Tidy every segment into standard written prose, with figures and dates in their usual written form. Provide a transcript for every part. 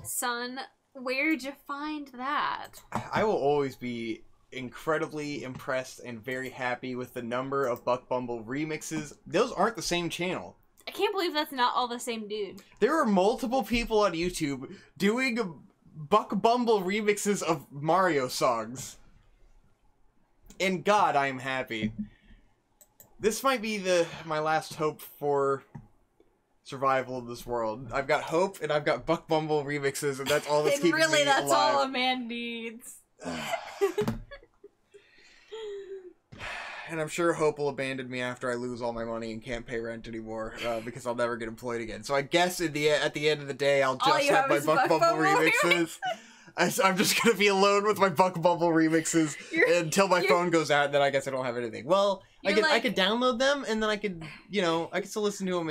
Son, where'd you find that? I will always be incredibly impressed and very happy with the number of Buck Bumble remixes. Those aren't the same channel. I can't believe that's not all the same dude. There are multiple people on YouTube doing Buck Bumble remixes of Mario songs. And God, I am happy. This might be my last hope for survival of this world. I've got hope and I've got Buck Bumble remixes, and that's all that's keeping me alive. Really, that's all a man needs. And I'm sure Hope will abandon me after I lose all my money and can't pay rent anymore, because I'll never get employed again. So I guess at the end of the day, I'll just have my Buck Bumble remixes. I'm just gonna be alone with my Buck Bumble remixes until my phone goes out, and then I guess I don't have anything. Well, I could download them, and then I could still listen to them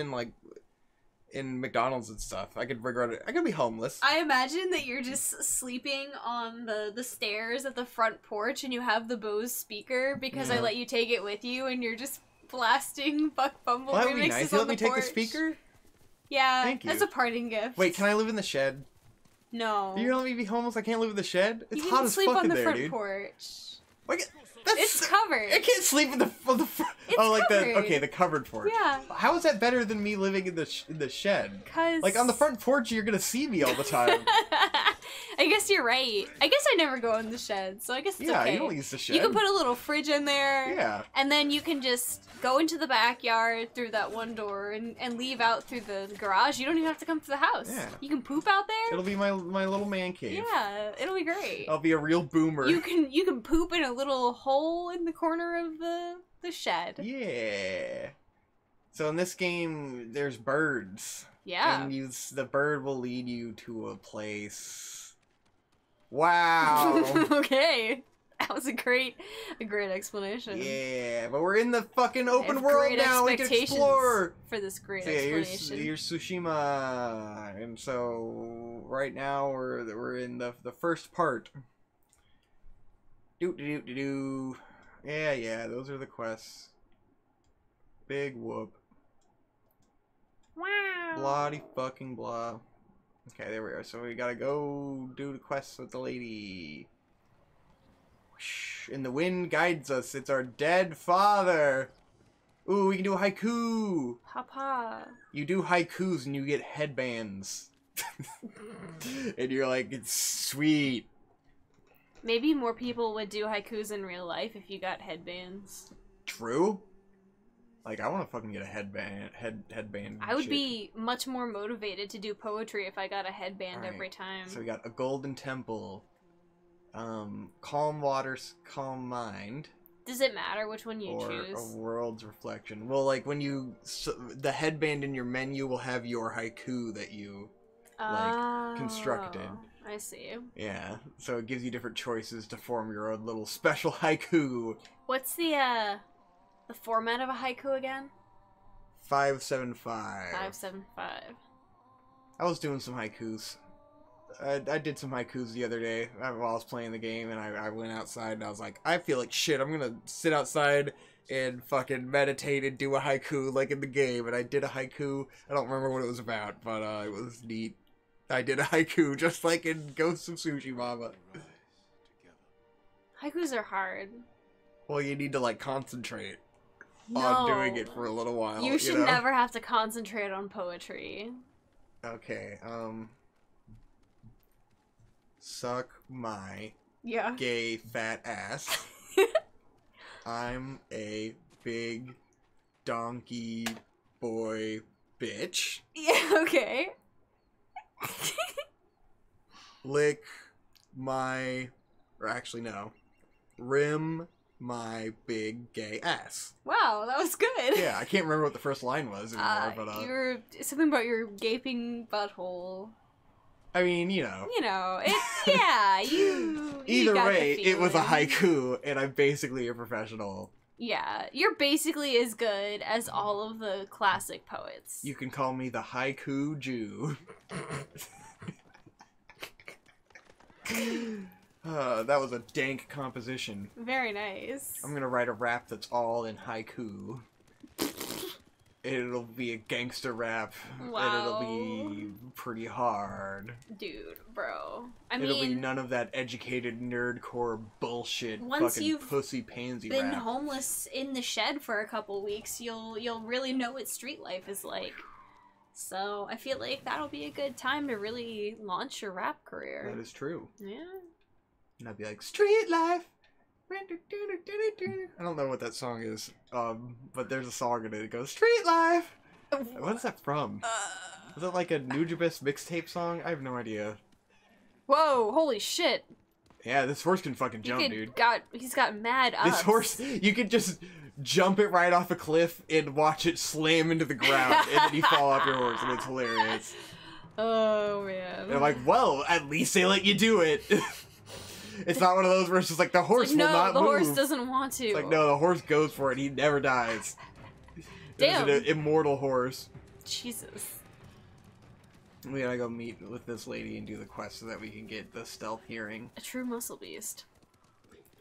in McDonald's and stuff. I could regret it. I could be homeless. I imagine that you're just sleeping on the stairs at the front porch, and you have the Bose speaker because I let you take it with you, and you're just blasting Buck Bumble remixes on the porch. That would be nice. You let me take the speaker? Yeah, thank you. That's a parting gift. Wait, can I live in the shed? No. You're gonna let me be homeless? I can't live in the shed? It's hot as fuck in there, dude. You can sleep on the front porch. It's covered. I can't sleep in the front. It's the covered porch. Yeah. How is that better than me living in the shed? Because on the front porch, you're gonna see me all the time. I guess you're right. I guess I never go in the shed, so I guess it's okay. Yeah, you don't use the shed. You can put a little fridge in there. Yeah. And then you can just go into the backyard through that one door and leave out through the garage. You don't even have to come to the house. Yeah. You can poop out there. It'll be my little man cave. Yeah, it'll be great. I'll be a real boomer. You can poop in a little hole in the corner of the shed. Yeah. So in this game, there's birds. Yeah. And the bird will lead you to a place. Wow. Okay. That was a great explanation. Yeah, but we're in the fucking open world now. We can explore for this great explanation. Here's Tsushima, and so right now we're in the first part. Yeah, those are the quests. Big whoop. Wow. Bloody fucking blah. Okay, there we are. So we gotta go do the quests with the lady. And the wind guides us. It's our dead father. Ooh, we can do a haiku. Papa. You do haikus and you get headbands. And you're like, it's sweet. Maybe more people would do haikus in real life if you got headbands. True. Like, I want to fucking get a headband. I would be much more motivated to do poetry if I got a headband every time. So we got a golden temple. Calm waters, calm mind. Does it matter which one you choose? Or a world's reflection. Well, like when the headband in your menu will have your haiku that you constructed. I see. Yeah, so it gives you different choices to form your own little special haiku. What's the format of a haiku again? 575. 575. I was doing some haikus. I did some haikus the other day while I was playing the game, and I went outside and I was like, I feel like shit. I'm gonna sit outside and fucking meditate and do a haiku like in the game. And I did a haiku. I don't remember what it was about, but it was neat. I did a haiku just like in Ghost of Tsushima. Haikus are hard. Well, you need to like concentrate on doing it for a little while. You should never have to concentrate on poetry. Okay, suck my gay fat ass. I'm a big donkey boy bitch. Yeah, okay. Lick my... Or actually, no. Rim my big gay ass. Wow, that was good. Yeah, I can't remember what the first line was anymore, but... You were... Something about your gaping butthole. I mean, you know. You know, it's... Yeah, you Either got way, the it was a haiku, and I'm basically a professional. Yeah, you're basically as good as all of the classic poets. You can call me the haiku Jew. That was a dank composition. Very nice. I'm gonna write a rap that's all in haiku. It'll be a gangster rap. Wow. And it'll be pretty hard. Dude, bro. It'll be none of that educated nerdcore bullshit. Once fucking you've pussy pansy been rap. Homeless in the shed for a couple weeks, you'll really know what street life is like. So I feel like that'll be a good time to really launch your rap career. That is true. Yeah. And I'd be like, street life. I don't know what that song is, but there's a song in it that goes, street life! What is that from? Is it like a Nujabes mixtape song? I have no idea. Whoa, holy shit. Yeah, this horse can fucking jump, dude. He's got mad ups. This horse, you could just jump it right off a cliff and watch it slam into the ground, and then you fall off your horse, and it's hilarious. Oh, man. And I'm like, well, at least they let you do it. It's not one of those where it's just like, the horse will not move. No, the horse doesn't want to. It's like, no, the horse goes for it. He never dies. Damn. It's an immortal horse. Jesus. We gotta go meet with this lady and do the quest so that we can get the stealth hearing. A true muscle beast.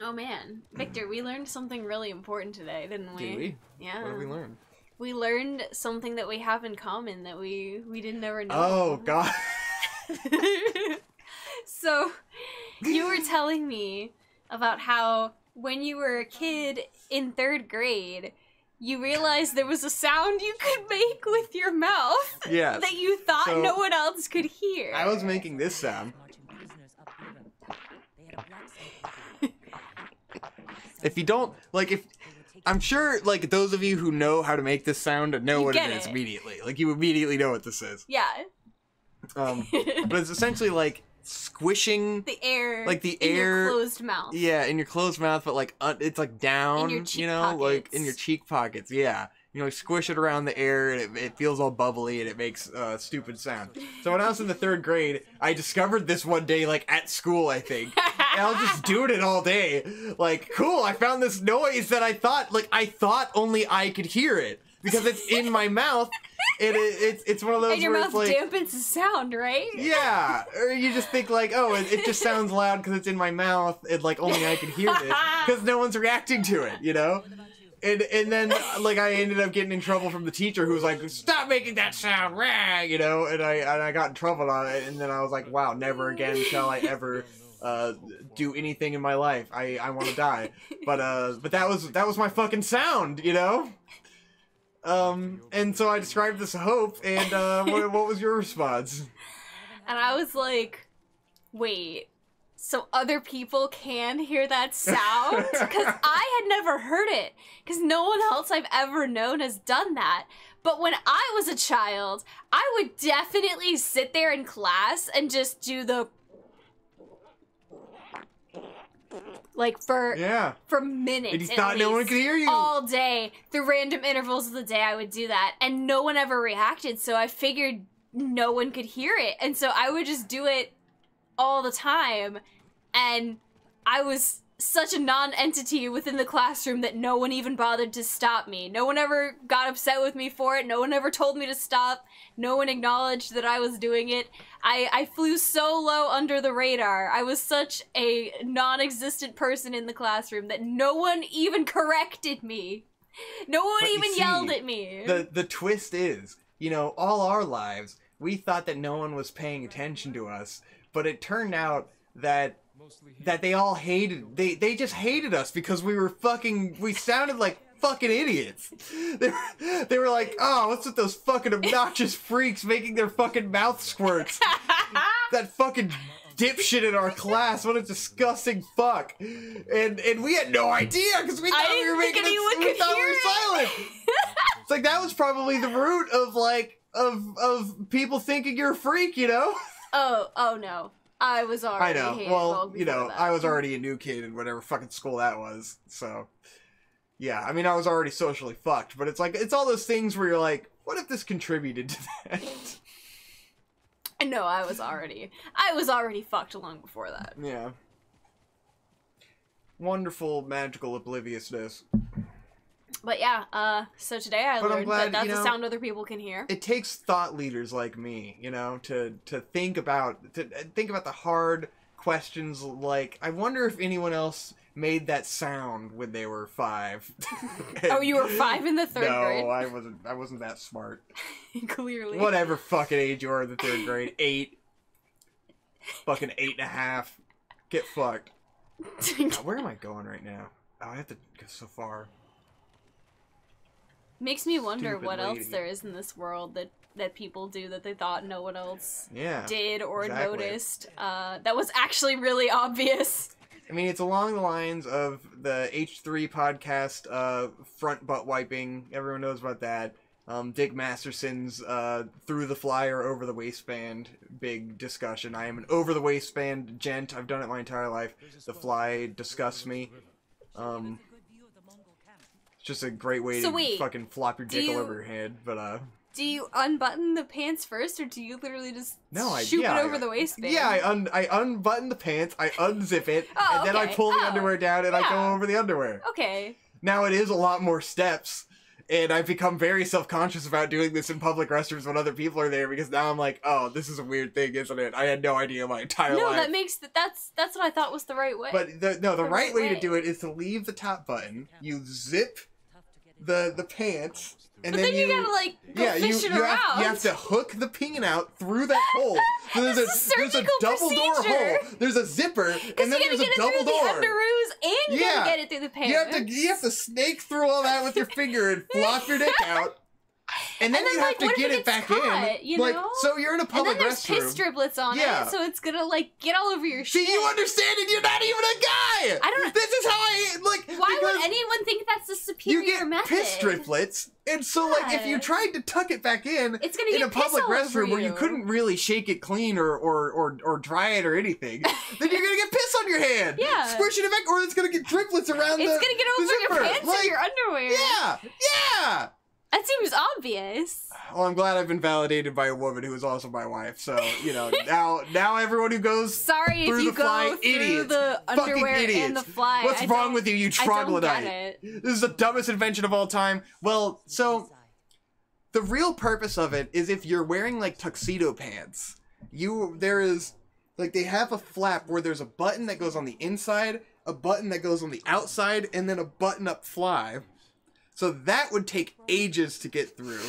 Oh, man. Victor, we learned something really important today, didn't we? Did we? Yeah. What did we learn? We learned something that we have in common that we didn't ever know. Oh, God. So, you were telling me about how when you were a kid in 3rd grade, you realized there was a sound you could make with your mouth that you thought no one else could hear. I was making this sound. If you don't, like, I'm sure, like, those of you who know how to make this sound know what it is immediately. Like, you immediately know what this is. Yeah. But it's essentially, like, squishing the air, like the in air, your closed mouth. Yeah, in your closed mouth, but like it's like down, in your cheek pockets. Like in your cheek pockets. Yeah, you know, like squish it around the air, and it feels all bubbly, and it makes stupid sound. So when I was in the 3rd grade, I discovered this one day, like at school, I think, and I was just doing it all day. Like, cool, I found this noise that I thought only I could hear it because it's in my mouth. It's one of those and your where mouth it's like dampens the sound, right? Yeah, or you just think like, oh, it just sounds loud because it's in my mouth, and like only I can hear it because no one's reacting to it, you know. And then like I ended up getting in trouble from the teacher who was like, stop making that sound, rah, you know. And I got in trouble on it, and then I was like, wow, never again shall I ever do anything in my life. I want to die. But that was my fucking sound, you know. And so I described this to Hope, and what was your response? And I was like, wait, so other people can hear that sound? Because I had never heard it, because no one else I've ever known has done that. But when I was a child, I would definitely sit there in class and just do the... like for minutes. And you thought no one could hear you all day. Through random intervals of the day, I would do that, and no one ever reacted. So I figured no one could hear it, and so I would just do it all the time. And I was such a non-entity within the classroom that no one even bothered to stop me. No one ever got upset with me for it. No one ever told me to stop. No one acknowledged that I was doing it. I flew so low under the radar. I was such a non-existent person in the classroom that no one even corrected me. No one even yelled at me. The twist is, you know, all our lives, we thought that no one was paying attention to us, but it turned out that they all hated, they just hated us because we sounded like fucking idiots. They were like, oh, what's with those fucking obnoxious freaks making their fucking mouth squirts? That fucking dipshit in our class, what a disgusting fuck. And we had no idea because we thought we were making it, we thought we were silent. It's like that was probably the root of like of people thinking you're a freak, you know? Oh no. I was already you know, I was already a new kid in whatever fucking school that was, so yeah, I mean, I was already socially fucked, but it's like, it's all those things where you're like, what if this contributed to that? No, I was already fucked long before that. Yeah. Wonderful, magical obliviousness. But yeah, so today I learned that that's a sound other people can hear. It takes thought leaders like me, you know, to think about the hard questions like, I wonder if anyone else made that sound when they were 5. Oh, you were 5 in the 3rd grade? No, I wasn't that smart. Clearly. Whatever fucking age you are in the 3rd grade. 8. Fucking 8.5. Get fucked. Where am I going right now? Oh, I have to go so far. Makes me wonder what else there is in this world that people do that they thought no one else did or noticed. That was actually really obvious. I mean, it's along the lines of the H3 podcast, front butt wiping. Everyone knows about that. Dick Masterson's through the fly or over the waistband. Big discussion. I am an over the waistband gent. I've done it my entire life. The fly disgusts me. It's just a great way to fucking flop your dick all over your head. But do you unbutton the pants first, or do you literally just shoot it over the waistband? Yeah, I unbutton the pants, I unzip it, and then I pull the underwear down and I go over the underwear. Okay. Now it is a lot more steps, and I've become very self-conscious about doing this in public restrooms when other people are there, because now I'm like, oh, this is a weird thing, isn't it? I had no idea my entire life. No, that's what I thought was the right way. But the right way to do it is to leave the top button, you zip the pants, and then you gotta like go fishing around. You have to hook the peen out through that hole. So there's a double door hole. There's a zipper, and then there's a double door. The underoos, and you gotta get it through the pants. You have to snake through all that with your finger and flop your dick out. And then you have to get it back in. You know? So you're in a public restroom. And then there's piss driblets on it, so it's gonna, like, get all over your shit. See, you understand it? You're not even a guy! I don't know. This is how I, like... Why would anyone think that's the superior method? You get piss driblets, and so, like, if you tried to tuck it back in a public restroom where you couldn't really shake it clean or dry it or anything, then you're gonna get piss on your hand! Yeah. Squishing it back, or it's gonna get driblets around It's gonna get over your pants and your underwear. Yeah! That seems obvious. Well, I'm glad I've been validated by a woman who is also my wife. So, you know, now everyone who goes through the fly, idiots. The underwear fucking idiots. And the fly. What's wrong with you troglodyte? This is the dumbest invention of all time. Well, so the real purpose of it is if you're wearing like tuxedo pants, they have a flap where there's a button that goes on the inside, a button that goes on the outside, and then a button up fly. So that would take ages to get through.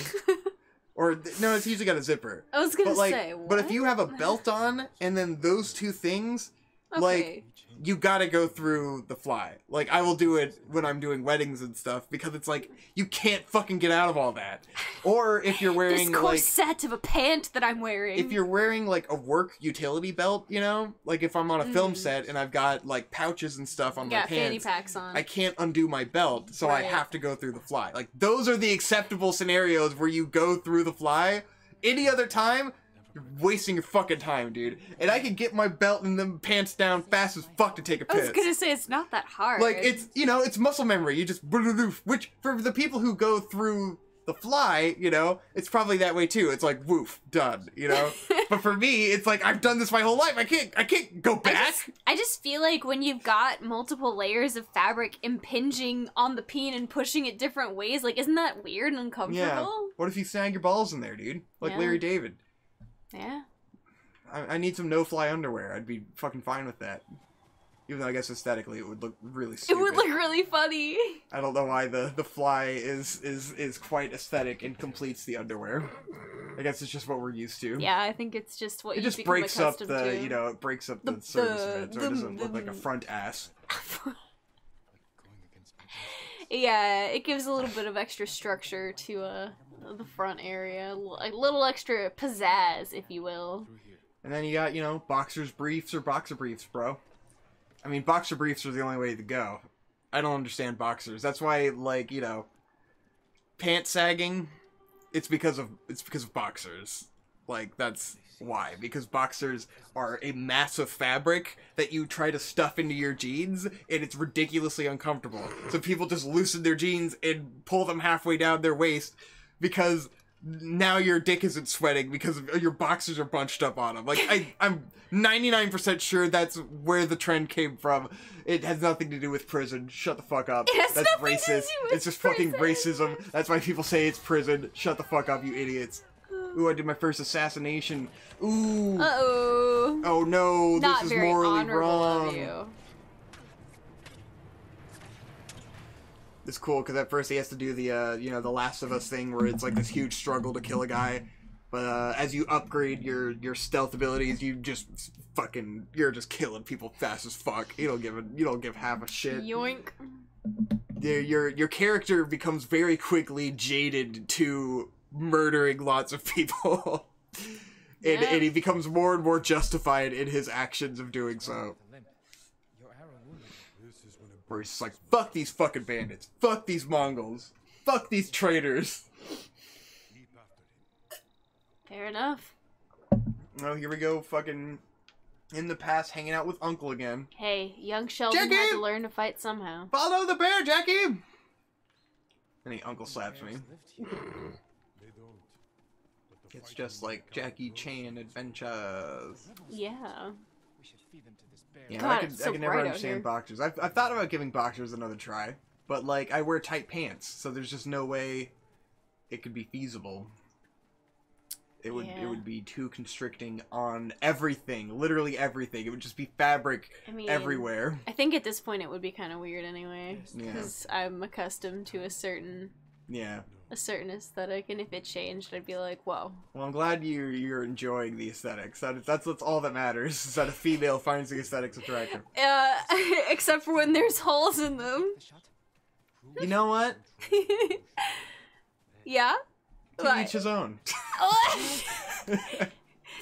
Or, no, it's usually got a zipper. I was gonna say, what? But if you have a belt on, and then those two things, like, you gotta go through the fly. Like, I will do it when I'm doing weddings and stuff, because it's like, you can't fucking get out of all that. Or if you're wearing, this corset of a pant that I'm wearing. If you're wearing, like, a work utility belt, you know? Like, if I'm on a film set and I've got, like, pouches and stuff on my pants. Fanny packs on. I can't undo my belt, so I have to go through the fly. Like, those are the acceptable scenarios where you go through the fly. Any other time... You're wasting your fucking time, dude. And I can get my belt and them pants down fast as fuck to take a piss. I was gonna say, it's not that hard. Like, it's, you know, it's muscle memory. You just... Which, for the people who go through the fly, you know, it's probably that way too. It's like, woof, done, you know? But for me, it's like, I've done this my whole life. I can't go back. I just feel like when you've got multiple layers of fabric impinging on the peen and pushing it different ways, like, isn't that weird and uncomfortable? Yeah. What if you snag your balls in there, dude? Like Larry David. Yeah. I need some no-fly underwear. I'd be fucking fine with that. Even though I guess aesthetically it would look really stupid. It would look really funny. I don't know why the fly is quite aesthetic and completes the underwear. I guess it's just what we're used to. Yeah, I think it's just what it just breaks up the, you know, it breaks up the surface of it, so it doesn't look like a front ass. Yeah, it gives a little bit of extra structure to the front area, a little extra pizzazz, if you will. And then you got, you know, boxers briefs or boxer briefs, bro. I mean, boxer briefs are the only way to go. I don't understand boxers. That's why, like, you know, pants sagging, it's because of boxers. Like, that's why. Because boxers are a mass of fabric that you try to stuff into your jeans, and it's ridiculously uncomfortable. So people just loosen their jeans and pull them halfway down their waist, because now your dick isn't sweating because your boxers are bunched up on them. Like, I'm 99% sure that's where the trend came from. It has nothing to do with prison. Shut the fuck up. That's racist. It's just fucking racism. That's why people say it's prison. Shut the fuck up, you idiots. Ooh, I did my first assassination. Ooh. Uh-oh. Oh no, Not this is very morally honorable wrong. of you. is cool because at first he has to do the you know, the Last of Us thing where it's like this huge struggle to kill a guy, but as you upgrade your stealth abilities, you're just killing people fast as fuck. You don't give half a shit. Yoink. Your character becomes very quickly jaded to murdering lots of people. And he becomes more and more justified in his actions of doing so. Where he's just like, fuck these fucking bandits. Fuck these Mongols. Fuck these traitors. Fair enough. Oh, here we go, fucking in the past, hanging out with Uncle again. Hey, young Sheldon had to learn to fight somehow. Follow the bear, Jackie! And he Uncle slaps me. It's just like Jackie Chan adventures. Yeah. Yeah, God, I could never understand boxers. I've thought about giving boxers another try, but like I wear tight pants, so there's just no way it could be feasible. It would be too constricting on everything, literally everything. It would just be fabric everywhere. I think at this point it would be kind of weird anyway, because I'm accustomed to a certain aesthetic, and if it changed, I'd be like, whoa. Well, I'm glad you're enjoying the aesthetics. That's all that matters, is that a female finds the aesthetics attractive. Except for when there's holes in them. You know what? Yeah? To each his own.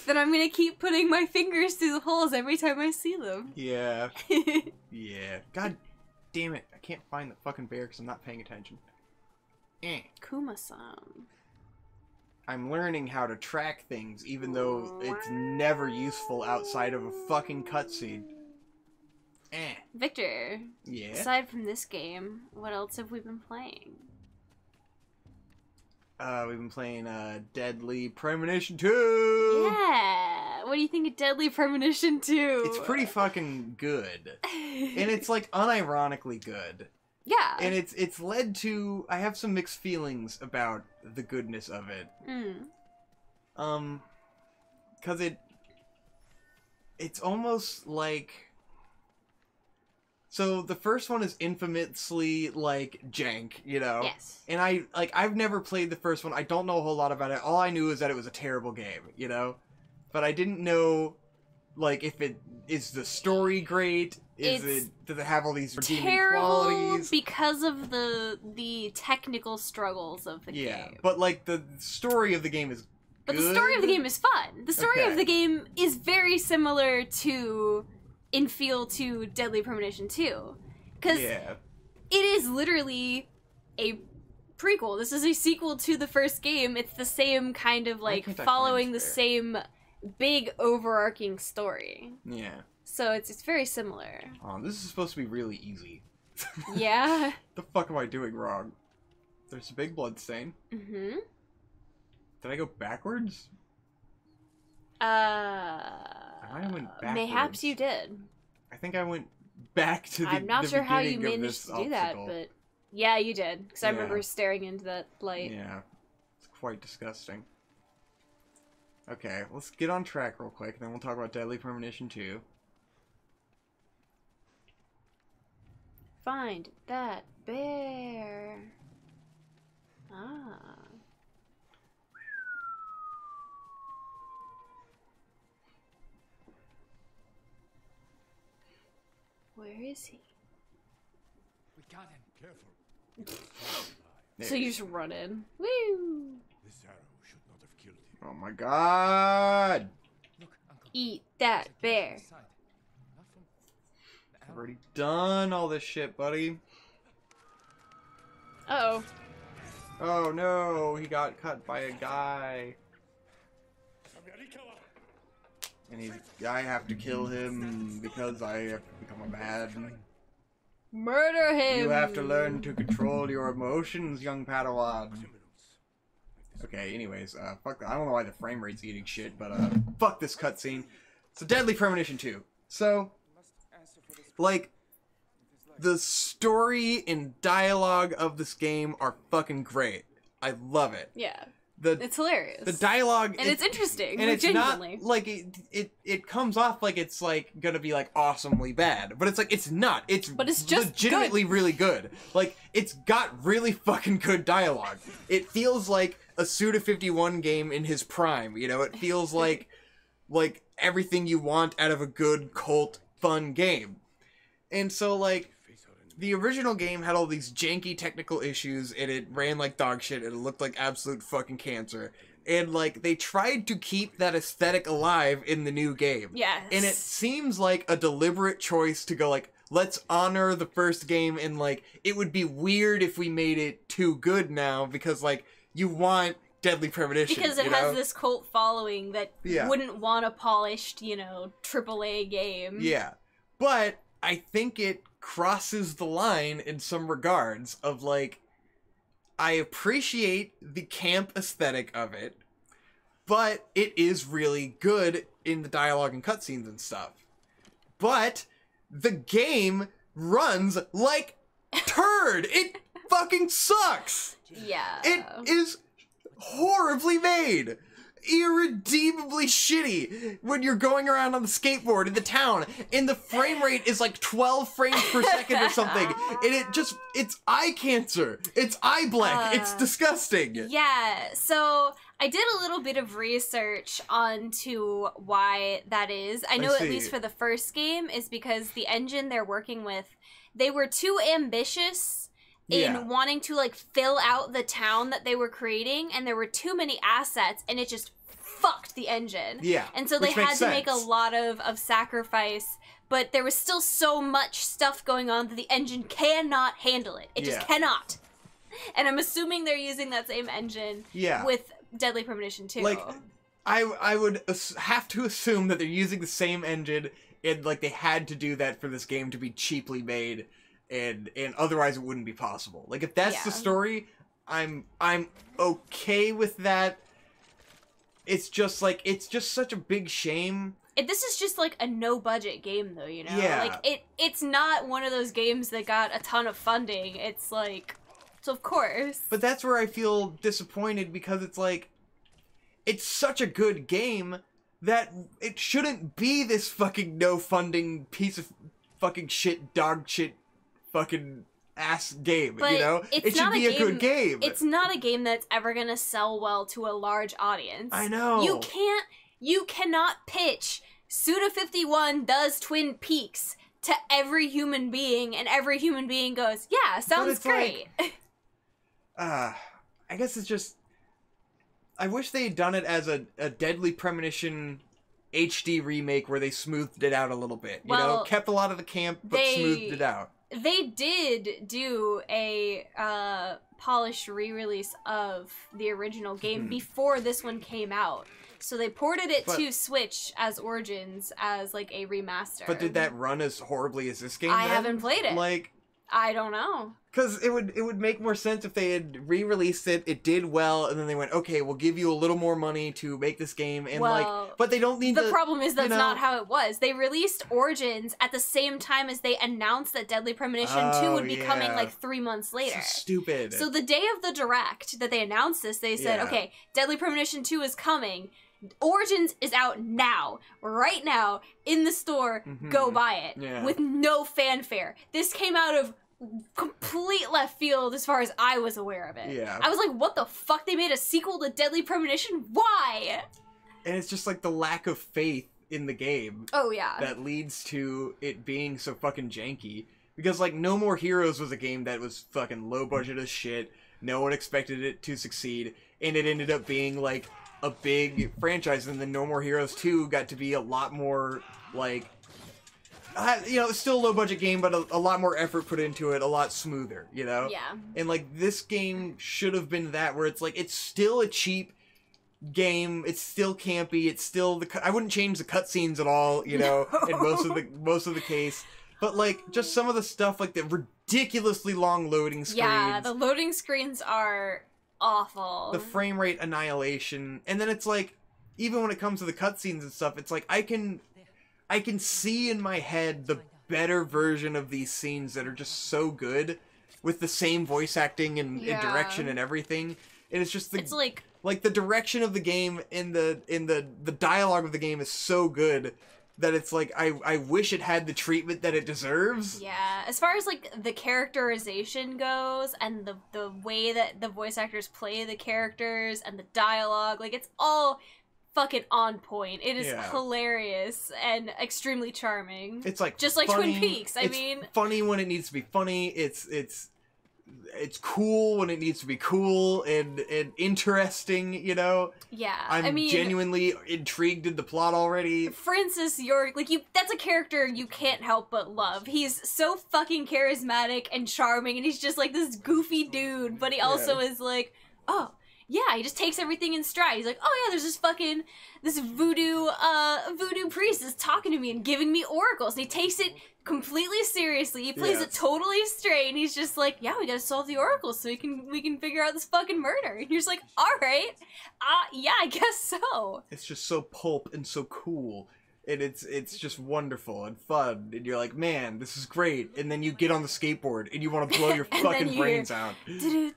Then I'm gonna keep putting my fingers through the holes every time I see them. Yeah. Yeah. God damn it. I can't find the fucking bear because I'm not paying attention. Kuma-san. I'm learning how to track things, even though it's never useful outside of a fucking cutscene. Victor. Yeah? Aside from this game, what else have we been playing? We've been playing Deadly Premonition 2! Yeah! What do you think of Deadly Premonition 2? It's pretty fucking good. And it's like unironically good. Yeah. And it's led to... I have some mixed feelings about the goodness of it. Because it's almost like... So the first one is infamously, like, jank, you know? Yes. And I've never played the first one. I don't know a whole lot about it. All I knew is that it was a terrible game, you know? But I didn't know, like, if it... Is the story great? Does it have all these redeeming qualities? Because of the technical struggles of the game. Yeah, but, like, the story of the game is good. But the story of the game is fun. The story of the game is very similar to... in feel to Deadly Premonition 2. Because it is literally a prequel. This is a sequel to the first game. It's the same kind of, like, following the same big overarching story. Yeah. So it's very similar. Oh, this is supposed to be really easy. Yeah. The fuck am I doing wrong? There's a big blood stain. Mm-hmm. Did I go backwards? I went backwards. Mayhaps you did. I think I went back to the I'm not sure how you managed to do that, but... Yeah, you did. Because I remember staring into that light. Yeah. It's quite disgusting. Okay, let's get on track real quick, and then we'll talk about Deadly Premonition 2. Find that bear. Ah. Where is he? We got him. Careful. So you just run in. Woo! This arrow should not have killed him. Oh my god! Look, Uncle. Eat that bear. I've already done all this shit, buddy. Uh-oh. Oh no, he got cut by a guy. And I have to kill him because I have become a man. Murder him! You have to learn to control your emotions, young Padawan. Okay, anyways, fuck that. I don't know why the frame rate's eating shit, but fuck this cutscene. So, Deadly Premonition 2. So, like, the story and dialogue of this game are fucking great. I love it. Yeah. It's hilarious. The dialogue... And it's interesting. And it's genuinely. not, like, it comes off like it's, like, gonna be, like, awesomely bad. But it's, like, it's not. But it's just legitimately good. Really good. Like, it's got really fucking good dialogue. It feels like a Suda51 game in his prime, you know? It feels like everything you want out of a good, cult, fun game. And so, like... The original game had all these janky technical issues, and it ran like dog shit, and it looked like absolute fucking cancer. And, like, they tried to keep that aesthetic alive in the new game. Yes. And it seems like a deliberate choice to go, like, let's honor the first game, and, like, it would be weird if we made it too good now, because, like, you want Deadly Premonition. Because it has this cult following that wouldn't want a polished, you know, AAA game. Yeah. But I think it crosses the line in some regards of, like, I appreciate the camp aesthetic of it, but it is really good in the dialogue and cutscenes and stuff. But the game runs like turd. It fucking sucks. Yeah. It is horribly made. Irredeemably shitty when you're going around on the skateboard in the town, and the frame rate is like 12 frames per second or something, and it's eye cancer. It's eye black. It's disgusting. Yeah, so I did a little bit of research onto why that is. I know at least for the first game is because the engine they're working with, they were too ambitious in wanting to, like, fill out the town that they were creating, and there were too many assets, and it just fucked the engine. Yeah. And so they had to make a lot of sacrifice, but there was still so much stuff going on that the engine cannot handle it. It just cannot. And I'm assuming they're using that same engine with Deadly Premonition 2. Like, I would have to assume that they're using the same engine, and, like, they had to do that for this game to be cheaply made, and otherwise it wouldn't be possible. Like, if that's the story, I'm okay with that. It's just, like, it's just such a big shame. This is just, like, a no-budget game, though, you know? Yeah. Like, it's not one of those games that got a ton of funding. It's, like... So, of course. But that's where I feel disappointed, because it's, like... It's such a good game that it shouldn't be this fucking no-funding piece of fucking shit, dog shit, fucking... ass game, but you know? It should be a good game. It's not a game that's ever gonna sell well to a large audience. I know. You cannot pitch Suda51 does Twin Peaks to every human being, and every human being goes, yeah, sounds great. Like, I guess it's just... I wish they had done it as a Deadly Premonition HD remake where they smoothed it out a little bit. You know? Kept a lot of the camp, but smoothed it out. They did do a polished re-release of the original game before this one came out. So they ported it to Switch as Origins as, like, a remaster. But did that run as horribly as this game I haven't played it. Like... I don't know. Because it would make more sense if they had re-released it, it did well, and then they went, okay, we'll give you a little more money to make this game, and but they don't need the problem is that's not how it was. They released Origins at the same time as they announced that Deadly Premonition 2 would be coming, like, 3 months later. So stupid. So the day of the Direct that they announced this, they said, okay, Deadly Premonition 2 is coming. Origins is out now, right now, in the store. Go buy it with no fanfare. This came out of complete left field as far as I was aware of it. Yeah. I was like, what the fuck? They made a sequel to Deadly Premonition? Why? And it's just like the lack of faith in the game. Oh, yeah. That leads to it being so fucking janky. Because, like, No More Heroes was a game that was fucking low budget as shit. No one expected it to succeed. And it ended up being, like, a big franchise, and then No More Heroes 2 got to be a lot more, like, you know, it's still a low-budget game, but a lot more effort put into it, a lot smoother, you know? Yeah. And, like, this game should have been that, where it's, like, it's still a cheap game, it's still campy, it's still, I wouldn't change the cutscenes at all, you know, in most of the case, but, like, just some of the stuff, like, the ridiculously long loading screens. Yeah, the loading screens are awful. The frame rate annihilation, and then it's like, even when it comes to the cutscenes and stuff, it's like I can see in my head the better version of these scenes that are just so good, with the same voice acting and direction and everything. And it's just it's like Like, the direction of the game in the dialogue of the game is so good that it's like, I wish it had the treatment that it deserves. Yeah, as far as, like, the characterization goes, and the way that the voice actors play the characters, and the dialogue, like, it's all fucking on point. It is hilarious and extremely charming. It's, like, just like funny. Twin Peaks, I mean... It's funny when it needs to be funny, it's cool when it needs to be cool and interesting, you know? Yeah, I mean, genuinely intrigued in the plot already. Francis York, like, that's a character you can't help but love. He's so fucking charismatic and charming, and he's just, like, this goofy dude, but he also is, like, oh, yeah, he just takes everything in stride. He's like, oh yeah, there's this voodoo priest is talking to me and giving me oracles, and he takes it completely seriously. He plays it totally straight, and he's just like, yeah, we gotta solve the oracles so we can figure out this fucking murder. And you're just like, alright, yeah, I guess so. It's just so pulp and so cool. And it's just wonderful and fun, and you're like, man, this is great. And then you get on the skateboard and you want to blow your fucking brains out. And then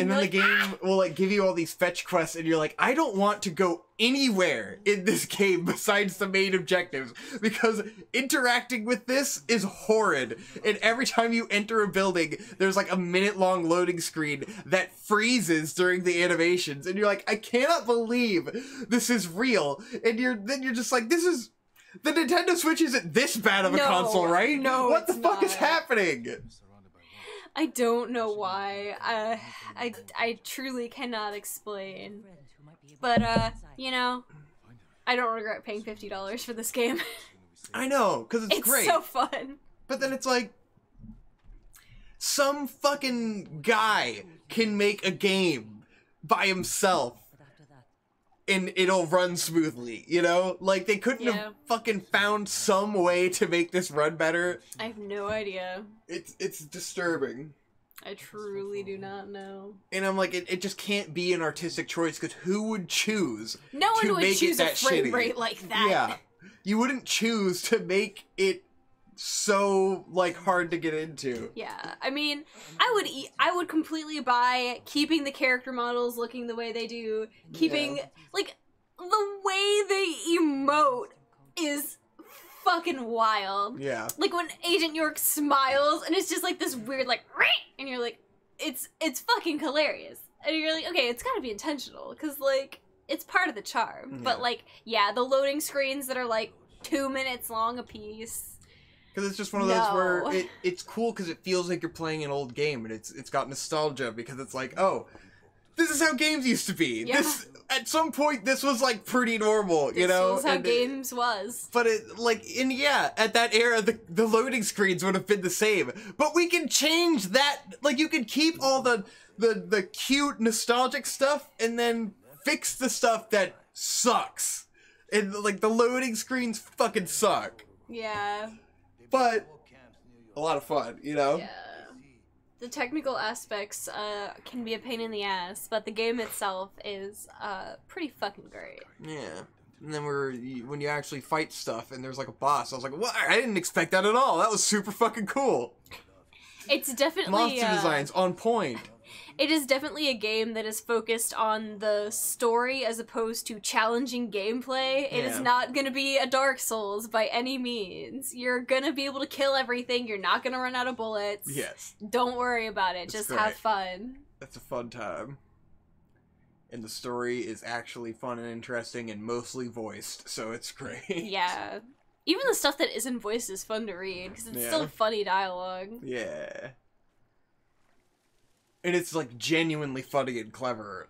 the game will like give you all these fetch quests, and you're like, I don't want to go anywhere in this game besides the main objectives, because interacting with this is horrid. And every time you enter a building, there's like a minute-long loading screen that freezes during the animations, and you're like, I cannot believe this is real. And then you're just like, this is... The Nintendo Switch isn't this bad of a console, right? No, what the fuck is happening? I don't know why. I truly cannot explain. But, you know, I don't regret paying $50 for this game. I know, because it's great. It's so fun. But then it's like, some fucking guy can make a game by himself and it'll run smoothly, you know? Like, they couldn't have fucking found some way to make this run better. I have no idea. It's disturbing. I truly do not know. And I'm like, it just can't be an artistic choice, because who would choose no one to would make choose it that a frame shitty? rate like that. Yeah. You wouldn't choose to make it so, like, hard to get into. Yeah. I mean, I would completely buy keeping the character models looking the way they do, keeping, like, the way they emote is fucking wild. Yeah. Like when Agent York smiles and it's just like this weird like and you're like, it's fucking hilarious. And you're like, okay, it's gotta be intentional, because like it's part of the charm. Yeah. But like, yeah, the loading screens that are like 2 minutes long a piece. Because it's just one of those where it's cool because it feels like you're playing an old game, and it's got nostalgia, because it's like, oh, this is how games used to be. Yeah. At some point, this was, like, pretty normal, you know? This was how games was. But, at that era, the loading screens would have been the same. But we can change that. Like, you can keep all the cute, nostalgic stuff, and then fix the stuff that sucks. And, like, the loading screens fucking suck. Yeah. But a lot of fun, you know? Yeah. The technical aspects can be a pain in the ass, but the game itself is pretty fucking great. Yeah. And then when you actually fight stuff and there's like a boss, I was like, what? I didn't expect that at all. That was super fucking cool. It's definitely... Monster designs on point. It is definitely a game that is focused on the story as opposed to challenging gameplay. It is not going to be a Dark Souls by any means. You're going to be able to kill everything. You're not going to run out of bullets. Yes. Don't worry about it. Just have fun. That's a fun time. And the story is actually fun and interesting and mostly voiced, so it's great. Yeah. Even the stuff that isn't voiced is fun to read, because it's still funny dialogue. Yeah. And it's, like, genuinely funny and clever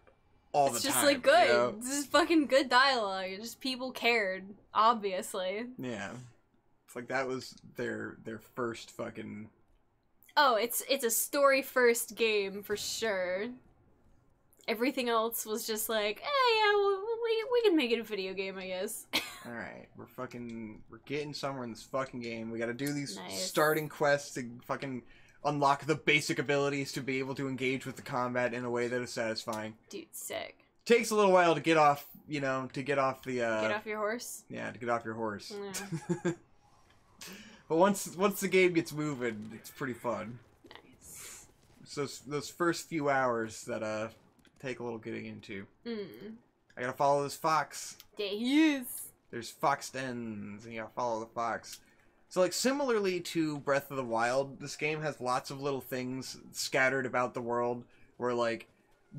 all the time. It's just, like, good. You know? This is fucking good dialogue. It's just people cared, obviously. Yeah. It's like that was their first fucking... Oh, it's a story-first game, for sure. Everything else was just like, yeah, we can make it a video game, I guess. Alright, we're getting somewhere in this fucking game. We gotta do these starting quests to fucking unlock the basic abilities to be able to engage with the combat in a way that is satisfying. Dude, sick. Takes a little while to get off, you know, to get off the, Get off your horse? Yeah, to get off your horse. Yeah. But once the game gets moving, it's pretty fun. Nice. So those first few hours that take a little getting into. I gotta follow this fox. There he is. There's fox dens, and you gotta follow the fox. So, like, similarly to Breath of the Wild, this game has lots of little things scattered about the world where, like,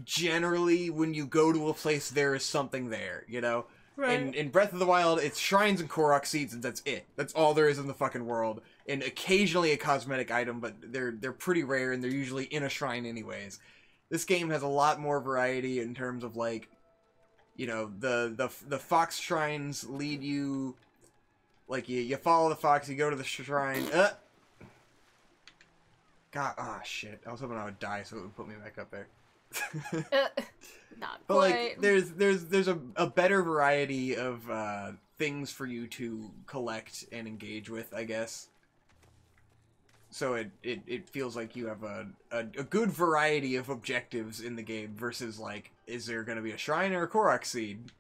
generally when you go to a place, there is something there, you know? Right. In Breath of the Wild, it's shrines and Korok seeds, and that's it. That's all there is in the fucking world. And occasionally a cosmetic item, but they're pretty rare, and they're usually in a shrine anyways. This game has a lot more variety in terms of, like, you know, the fox shrines lead you, like, you follow the fox, you go to the shrine. God, oh shit! I was hoping I would die, so it would put me back up there. Not but quite. Like, there's a better variety of things for you to collect and engage with, I guess. So it feels like you have a good variety of objectives in the game versus, like, is there going to be a shrine or a Korok seed?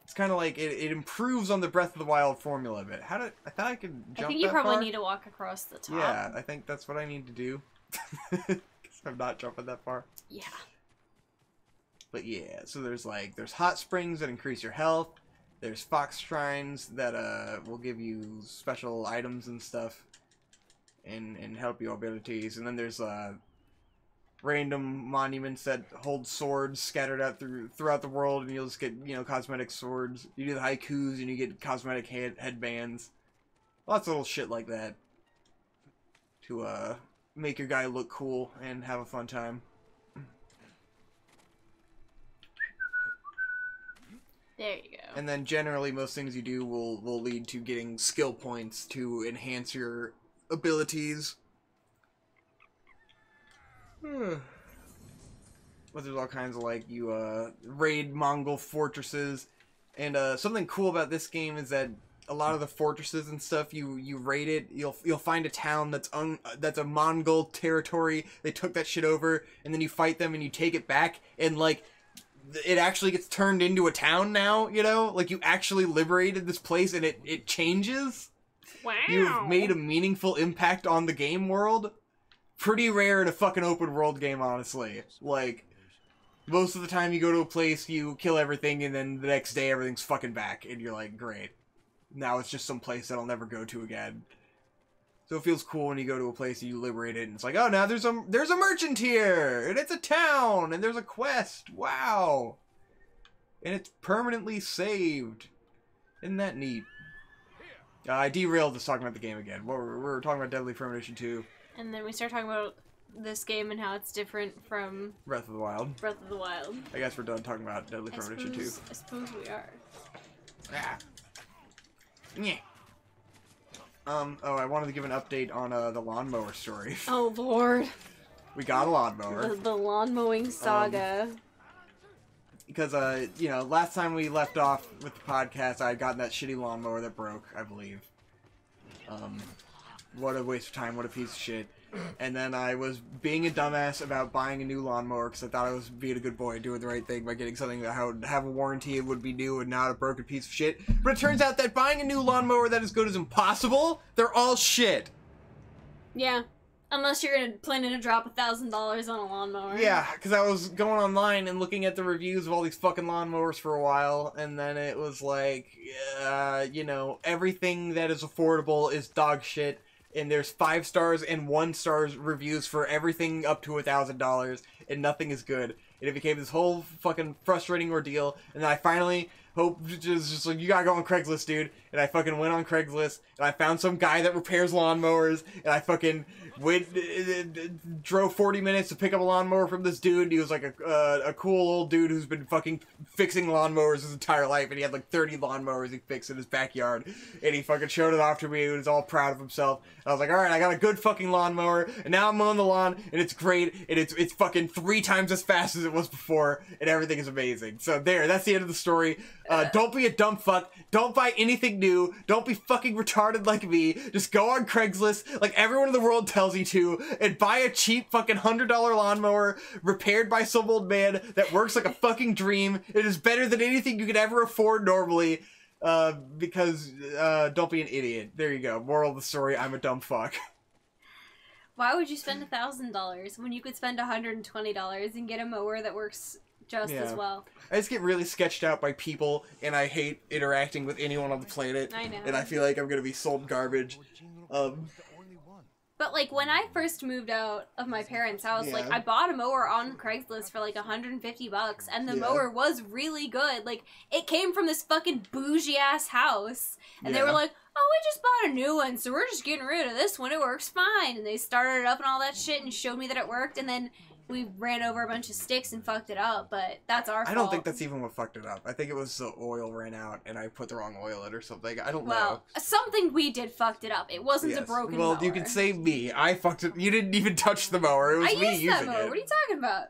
It's kind of like it improves on the Breath of the Wild formula a bit. I thought I could jump. I think you that probably far. need to walk across the top. Yeah, I think that's what I need to do. Because I'm not jumping that far. Yeah. But yeah, so there's hot springs that increase your health. There's fox shrines that will give you special items and stuff, and help your abilities. And then there's random monuments that hold swords scattered out throughout the world, and you'll just get, you know, cosmetic swords. You do the haikus, and you get cosmetic headbands. Lots of little shit like that to make your guy look cool and have a fun time. There you go. And then generally most things you do will lead to getting skill points to enhance your abilities. But there's all kinds of, like, you raid Mongol fortresses, and something cool about this game is that a lot of the fortresses and stuff, you raid it, you'll find a town that's a Mongol territory. They took that shit over, and then you fight them and you take it back, and, like, it actually gets turned into a town now, you know? Like, you actually liberated this place, and it changes. Wow. You've made a meaningful impact on the game world. Pretty rare in a fucking open world game, honestly. Like, most of the time you go to a place, you kill everything, and then the next day everything's fucking back, and you're like, great. Now it's just some place that I'll never go to again. So it feels cool when you go to a place and you liberate it, and it's like, oh, now there's a merchant here, and it's a town, and there's a quest. Wow. And it's permanently saved. Isn't that neat? I derailed us talking about the game again. We're talking about Deadly Premonition 2. And then we start talking about this game and how it's different from Breath of the Wild. Breath of the Wild. I guess we're done talking about Deadly Premonition 2. I suppose we are. Ah. Yeah. Oh, I wanted to give an update on the lawnmower story. Oh, Lord. We got a lawnmower. The lawn mowing saga. Because, you know, last time we left off with the podcast, I had gotten that shitty lawnmower that broke, I believe. What a waste of time, what a piece of shit. And then I was being a dumbass about buying a new lawnmower because I thought I was being a good boy and doing the right thing by getting something that would have a warranty and would be new and not a broken piece of shit. But it turns out that buying a new lawnmower that is good is impossible. They're all shit. Yeah. Unless you're planning to drop $1,000 on a lawnmower. Yeah, because I was going online and looking at the reviews of all these fucking lawnmowers for a while, and then it was like, you know, everything that is affordable is dog shit. And there's 5 stars and 1 star reviews for everything up to $1,000, and nothing is good. And it became this whole fucking frustrating ordeal. And then I finally just like, you gotta go on Craigslist, dude. And I fucking went on Craigslist, and I found some guy that repairs lawnmowers, and I fucking drove 40 minutes to pick up a lawnmower from this dude. He was like a cool old dude who's been fucking fixing lawnmowers his entire life, and he had like 30 lawnmowers he fixed in his backyard, and he fucking showed it off to me, and he was all proud of himself. And I was like, alright, I got a good fucking lawnmower, and now I'm mowing the lawn, and it's great, and it's fucking 3 times as fast as it was before, and everything is amazing. So there, that's the end of the story. Don't be a dumb fuck. Don't buy anything new. Don't be fucking retarded like me. Just go on Craigslist, like everyone in the world tells you to, and buy a cheap fucking $100 lawnmower repaired by some old man that works like a fucking dream. It is better than anything you could ever afford normally. Because don't be an idiot. There you go. Moral of the story, I'm a dumb fuck. Why would you spend $1,000 when you could spend $120 and get a mower that works just as well? I just get really sketched out by people, and I hate interacting with anyone on the planet. I know. And I feel like I'm gonna be sold garbage. But, like, when I first moved out of my parents' house, like, I bought a mower on Craigslist for, like, $150, and the mower was really good. Like, it came from this fucking bougie-ass house, and they were like, oh, we just bought a new one, so we're just getting rid of this one, it works fine. And they started it up and all that shit and showed me that it worked, and then we ran over a bunch of sticks and fucked it up, but that's our fault. I don't think that's even what fucked it up. I think it was the oil ran out and I put the wrong oil in or something. I don't know. Well, something we did fucked it up. It wasn't a broken mower. Well, you can say me. I fucked it. You didn't even touch the mower. It was me using that mower. it. What are you talking about?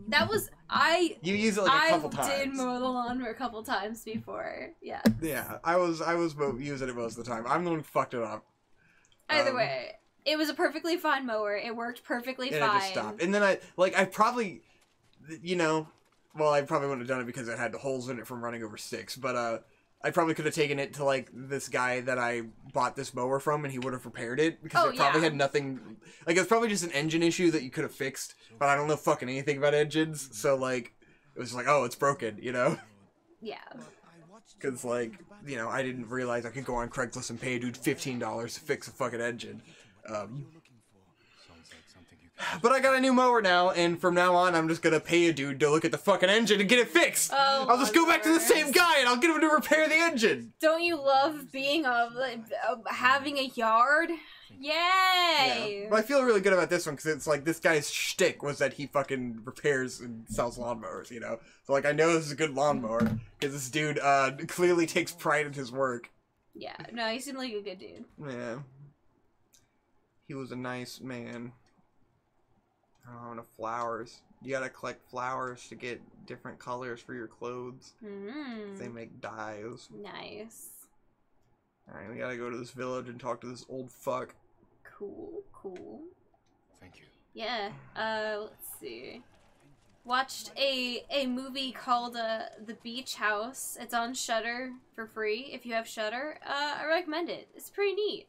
That was... You used it like a couple times. I did mow the lawn for a couple times before. Yeah. Yeah, I was using it most of the time. I'm the one who fucked it up. Either way... It was a perfectly fine mower. It worked perfectly fine. And it just stopped. And then I probably, you know, well, I probably wouldn't have done it because it had holes in it from running over sticks. But I probably could have taken it to, like, this guy that I bought this mower from, and he would have repaired it. Because it probably had nothing, like, it was probably just an engine issue that you could have fixed. But I don't know fucking anything about engines. So, like, it was like, oh, it's broken, you know? Yeah. Because, like, you know, I didn't realize I could go on Craigslist and pay a dude $15 to fix a fucking engine. But I got a new mower now, and from now on, I'm just gonna pay a dude to look at the fucking engine and get it fixed. Oh, I'll just go back to the same guy, and I'll get him to repair the engine. Don't you love being having a yard? Yay! Yeah. But I feel really good about this one, because it's like, this guy's shtick was that he fucking repairs and sells lawnmowers, you know? So, like, I know this is a good lawnmower, because this dude, clearly takes pride in his work. Yeah, no, he seemed like a good dude. Yeah. He was a nice man. Oh, and the flowers. You gotta collect flowers to get different colors for your clothes. They make dyes. Nice. Alright, we gotta go to this village and talk to this old fuck. Cool, cool. Thank you. Yeah, let's see. Watched a movie called The Beach House. It's on Shudder for free. If you have Shudder, I recommend it. It's pretty neat.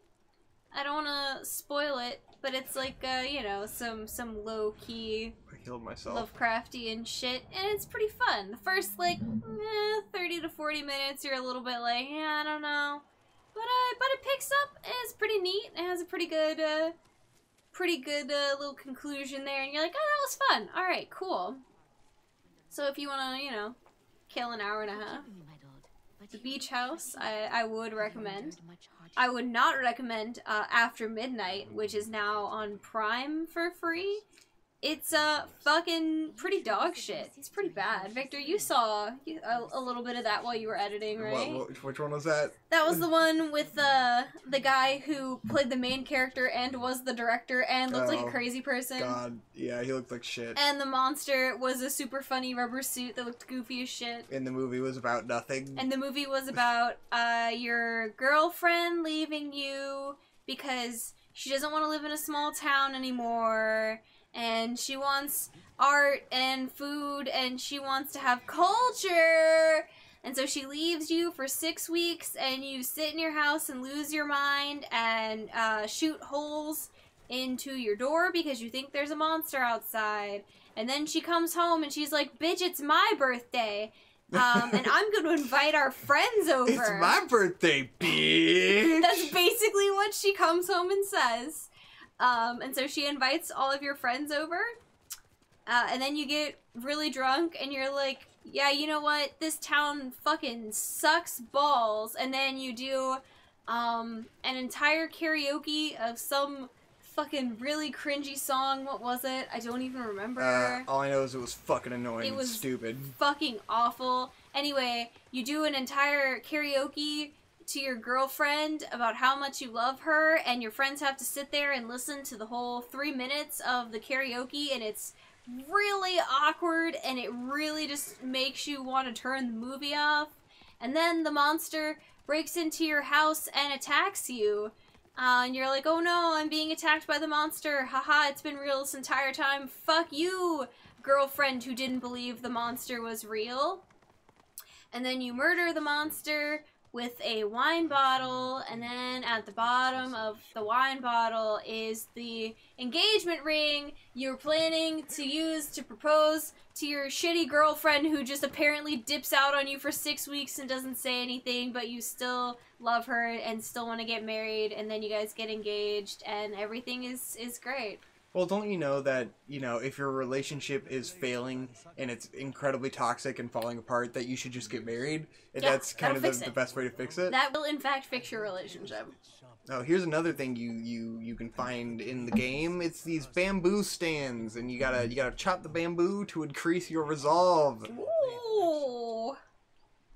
I don't want to spoil it, but it's like, you know, some low-key... I killed myself. Lovecrafty and shit, and it's pretty fun. The first, like, 30 to 40 minutes, you're a little bit like, yeah, I don't know. But it picks up, and it's pretty neat. It has a pretty good little conclusion there, and you're like, oh, that was fun. Alright, cool. So if you want to, you know, kill an hour and a half, The Beach House, I would recommend. I would not recommend After Midnight, which is now on Prime for free. It's fucking pretty dog shit. It's pretty bad. Victor, you saw a little bit of that while you were editing, right? Which one was that? That was the one with the guy who played the main character and was the director and looked like a crazy person. God, yeah, he looked like shit. And the monster was a super funny rubber suit that looked goofy as shit. And the movie was about nothing. And the movie was about your girlfriend leaving you because she doesn't want to live in a small town anymore. And she wants art and food, and she wants to have culture. And so she leaves you for 6 weeks, and you sit in your house and lose your mind and shoot holes into your door because you think there's a monster outside. And then she comes home, and she's like, bitch, it's my birthday. And I'm going to invite our friends over. It's my birthday, bitch. That's basically what she comes home and says. And so she invites all of your friends over, and then you get really drunk, and you're like, yeah, you know what, this town fucking sucks balls, and then you do, an entire karaoke of some fucking really cringy song. What was it? I don't even remember. All I know is it was fucking annoying and stupid. Fucking awful. Anyway, you do an entire karaoke to your girlfriend about how much you love her, and your friends have to sit there and listen to the whole 3 minutes of the karaoke, and it's really awkward, and it really just makes you want to turn the movie off. And then the monster breaks into your house and attacks you, and you're like, oh no, I'm being attacked by the monster, haha, it's been real this entire time, fuck you, girlfriend who didn't believe the monster was real. And then you murder the monster with a wine bottle, and then at the bottom of the wine bottle is the engagement ring you're planning to use to propose to your shitty girlfriend who just apparently dips out on you for 6 weeks and doesn't say anything, but you still love her and still want to get married, and then you guys get engaged, and everything is great. Well, don't you know that, you know, if your relationship is failing and it's incredibly toxic and falling apart, that you should just get married? And that's kind of the best way to fix it? That will, in fact, fix your relationship. Oh, here's another thing you can find in the game. It's these bamboo stands, and you gotta chop the bamboo to increase your resolve. Ooh.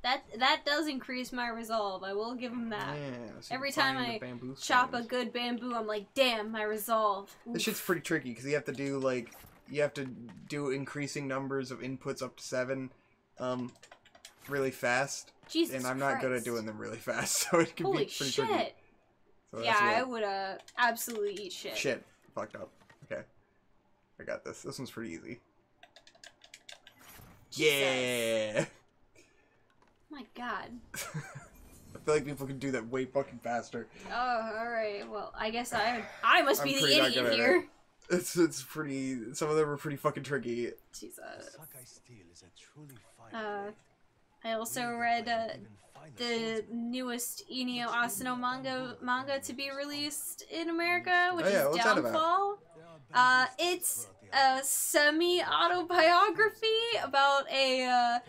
That does increase my resolve. I will give him that. Yeah, so every time I chop a good bamboo, I'm like, damn, my resolve. Oof. This shit's pretty tricky because you have to do increasing numbers of inputs up to 7, really fast. Jesus and I'm not good at doing them really fast, so it can Holy be pretty shit. tricky. So yeah, I would absolutely eat shit. Shit, fucked up. Okay, I got this. This one's pretty easy. Jesus. Yeah. My God. I feel like people can do that way fucking faster. Oh, alright. Well, I guess I must be the idiot here. It's pretty... Some of them are pretty fucking tricky. Jesus. I also read the newest Inio Asano manga to be released in America, which is Downfall. It's a semi-autobiography about a...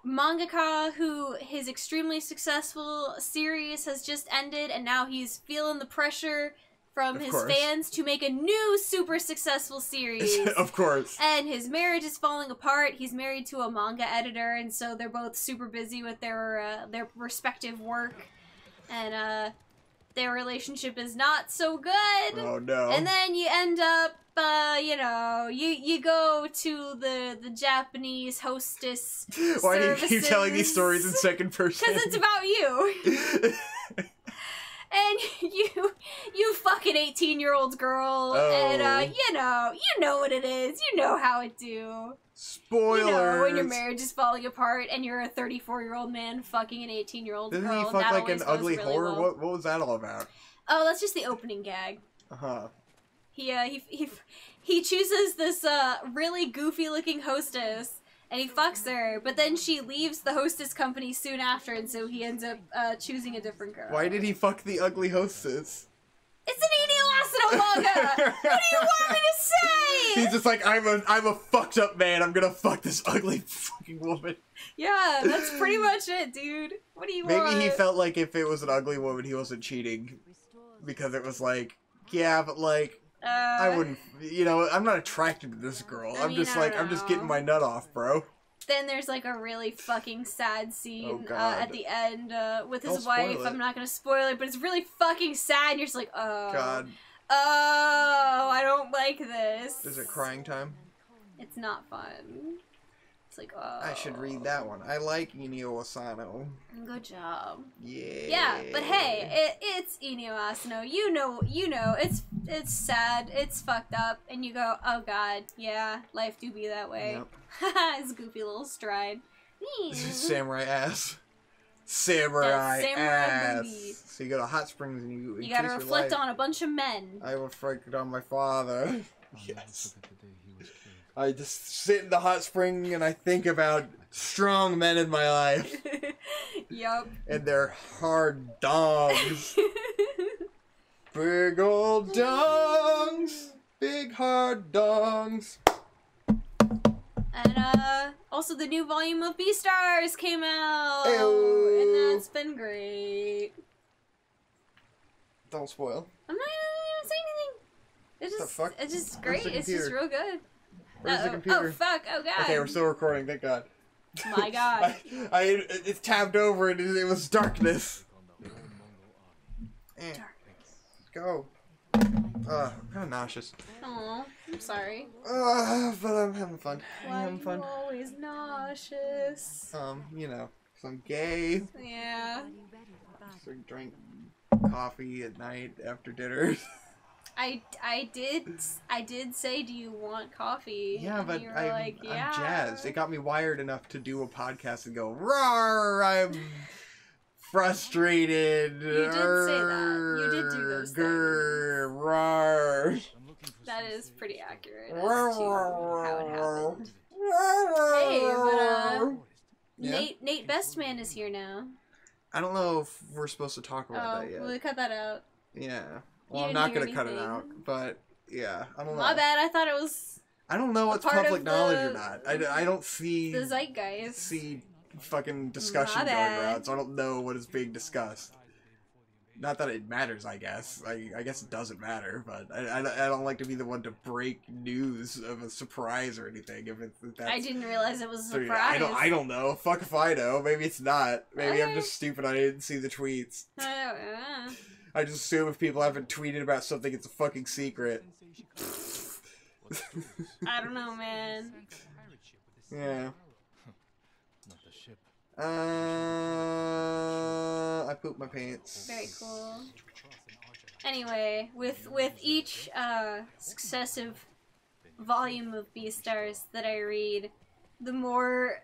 mangaka who his extremely successful series has just ended, and now he's feeling the pressure from his fans to make a new super successful series. Of course. And his marriage is falling apart. He's married to a manga editor, and so they're both super busy with their respective work, and their relationship is not so good. Oh no. And then you end up you know, you go to the Japanese hostess Why do you keep telling these stories in second person? Because it's about you. And you fucking 18-year-old girl, and you know what it is. You know how it do. Spoilers. You know when your marriage is falling apart and you're a 34-year-old man fucking an 18-year-old girl. Didn't he fuck like an ugly whore? Well. What was that all about? Oh, that's just the opening gag. Uh-huh. He chooses this really goofy looking hostess, and he fucks her, but then she leaves the hostess company soon after, and so he ends up choosing a different girl. Why did he fuck the ugly hostess? It's an Inio Asano manga! What do you want me to say? He's just like, I'm a fucked up man, I'm gonna fuck this ugly fucking woman. Yeah, that's pretty much it, dude. What do you want? Maybe he felt like if it was an ugly woman, he wasn't cheating. Because it was like, yeah, but like, I wouldn't, you know, I'm not attracted to this girl. I'm just getting my nut off, bro. Then there's like a really fucking sad scene at the end with his wife. I'm not gonna spoil it, but it's really fucking sad. And you're just like, oh. God. Oh, I don't like this. Is it crying time? It's not fun. It's like, oh. I should read that one. I like Inio Asano. Good job. Yeah. Yeah, but hey, it's Inio Asano. You know, it's sad, it's fucked up, and you go, oh god, yeah, life do be that way. Yep. His goofy little stride. Samurai ass. Samurai ass. Booty. So you go to hot springs and you gotta reflect on a bunch of men. I reflect on my father. Yes. I just sit in the hot spring and I think about strong men in my life. Yup. And they're hard dogs. Big old dongs. Big hard dongs. And also the new volume of Beastars came out. Ew. And that's been great. Don't spoil. I'm not gonna say anything. It's just great. It's just real good. Where's the computer? Oh fuck! Oh god! Okay, we're still recording. Thank God. My God. It's tabbed over and it was darkness. Darkness. Go. Kind of nauseous. Aw, I'm sorry. But I'm having fun. Why are you always nauseous? You know, 'cause I'm gay. Yeah. So I drink coffee at night after dinner. I did say, do you want coffee? Yeah, but I'm jazzed. It got me wired enough to do a podcast and go, roar, I'm frustrated. You did say that. You did do those things. That is pretty accurate as to how it happened. Hey, but yeah? Nate Bestman is here now. I don't know if we're supposed to talk about that yet. We'll cut that out. Yeah. Well, I'm not gonna cut it out, but yeah, I don't know. My bad. I thought it was. I don't know what's public knowledge or not. I don't see the zeitgeist. See fucking discussion going around, so I don't know what is being discussed. Not that it matters, I guess. I guess it doesn't matter, but I don't like to be the one to break news of a surprise or anything. If that's, I didn't realize it was a surprise. I don't know. Fuck if I know. Maybe it's not. Maybe I'm just stupid. I didn't see the tweets. I just assume if people haven't tweeted about something, it's a fucking secret. I don't know, man. Yeah. I pooped my pants. Very cool. Anyway, with each successive volume of Beastars that I read, the more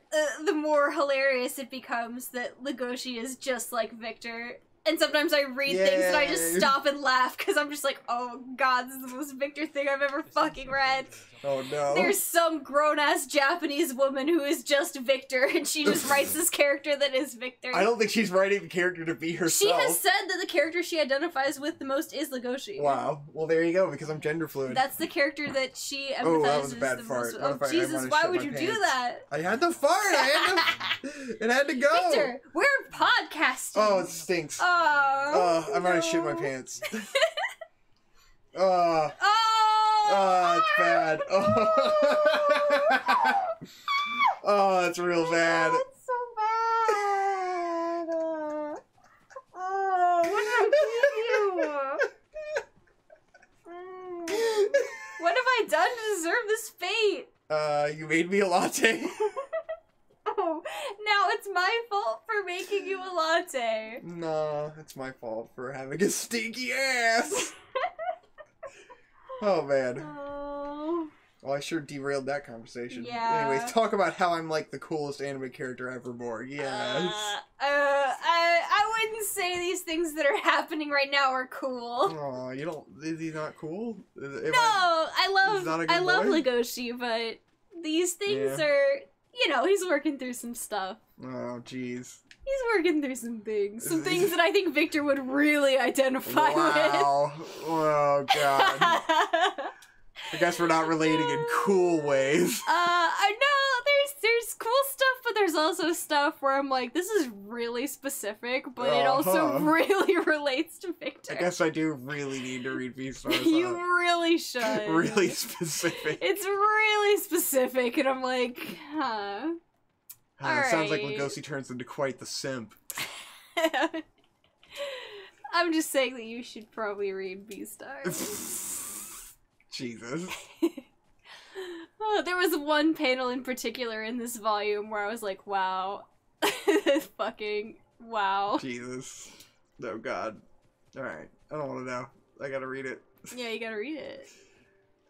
hilarious it becomes that Legoshi is just like Victor. And sometimes I read things and I just stop and laugh because I'm just like, oh god, this is the most Victor thing I've ever fucking read. Oh no. There's some grown-ass Japanese woman who is just Victor and she just writes this character that is Victor. I don't think she's writing the character to be herself. She has said that the character she identifies with the most is Legoshi. Wow. Well, there you go, because I'm gender fluid. That's the character that she empathizes Oh, that was a bad fart. Oh, Jesus, why would you do that? I had to fart! It had to go! Victor, we're podcasting! Oh, it stinks. Oh, I'm gonna shit my pants. Oh, it's bad. Oh, oh, that's real bad. That's so bad. Oh, what did I give you? What have I done to deserve this fate? You made me a latte. Oh, now it's my fault for making you a latte. No, it's my fault for having a stinky ass. Oh, man. Oh. Well, I sure derailed that conversation. Yeah. Anyways, talk about how I'm like the coolest anime character evermore. Yes. I wouldn't say these things that are happening right now are cool. Oh, you don't? Is he not cool? I love Legoshi, but these things are, you know, he's working through some stuff. Oh, jeez. He's working through some things that I think Victor would really identify with. Wow. Oh, God. I guess we're not relating in cool ways. I know there's cool stuff, but there's also stuff where I'm like, this is really specific, but it also really relates to Victor. I guess I do really need to read Beastars. You really should. Really specific. It's really specific, and I'm like, huh. Sounds like Legoshi turns into quite the simp. I'm just saying that you should probably read Beastars. Jesus. Oh, there was one panel in particular in this volume where I was like, wow. Fucking wow. Jesus. Oh, God. Alright. I don't want to know. I gotta read it. Yeah, you gotta read it.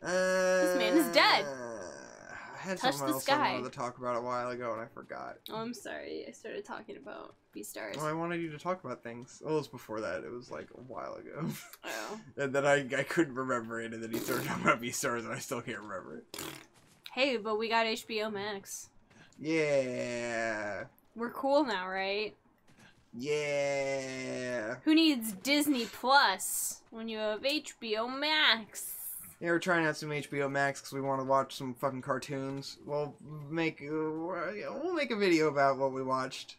This man is dead. I had something else I wanted to talk about a while ago and I forgot. Oh, I'm sorry. I started talking about Beastars. Oh, I wanted you to talk about things. Well, it was before that. It was like a while ago. Oh. And then I couldn't remember it, and then he started talking about Beastars and I still can't remember it. Hey, but we got HBO Max. Yeah. We're cool now, right? Yeah. Who needs Disney Plus when you have HBO Max? Yeah, we're trying out some HBO Max because we want to watch some fucking cartoons. We'll make a video about what we watched.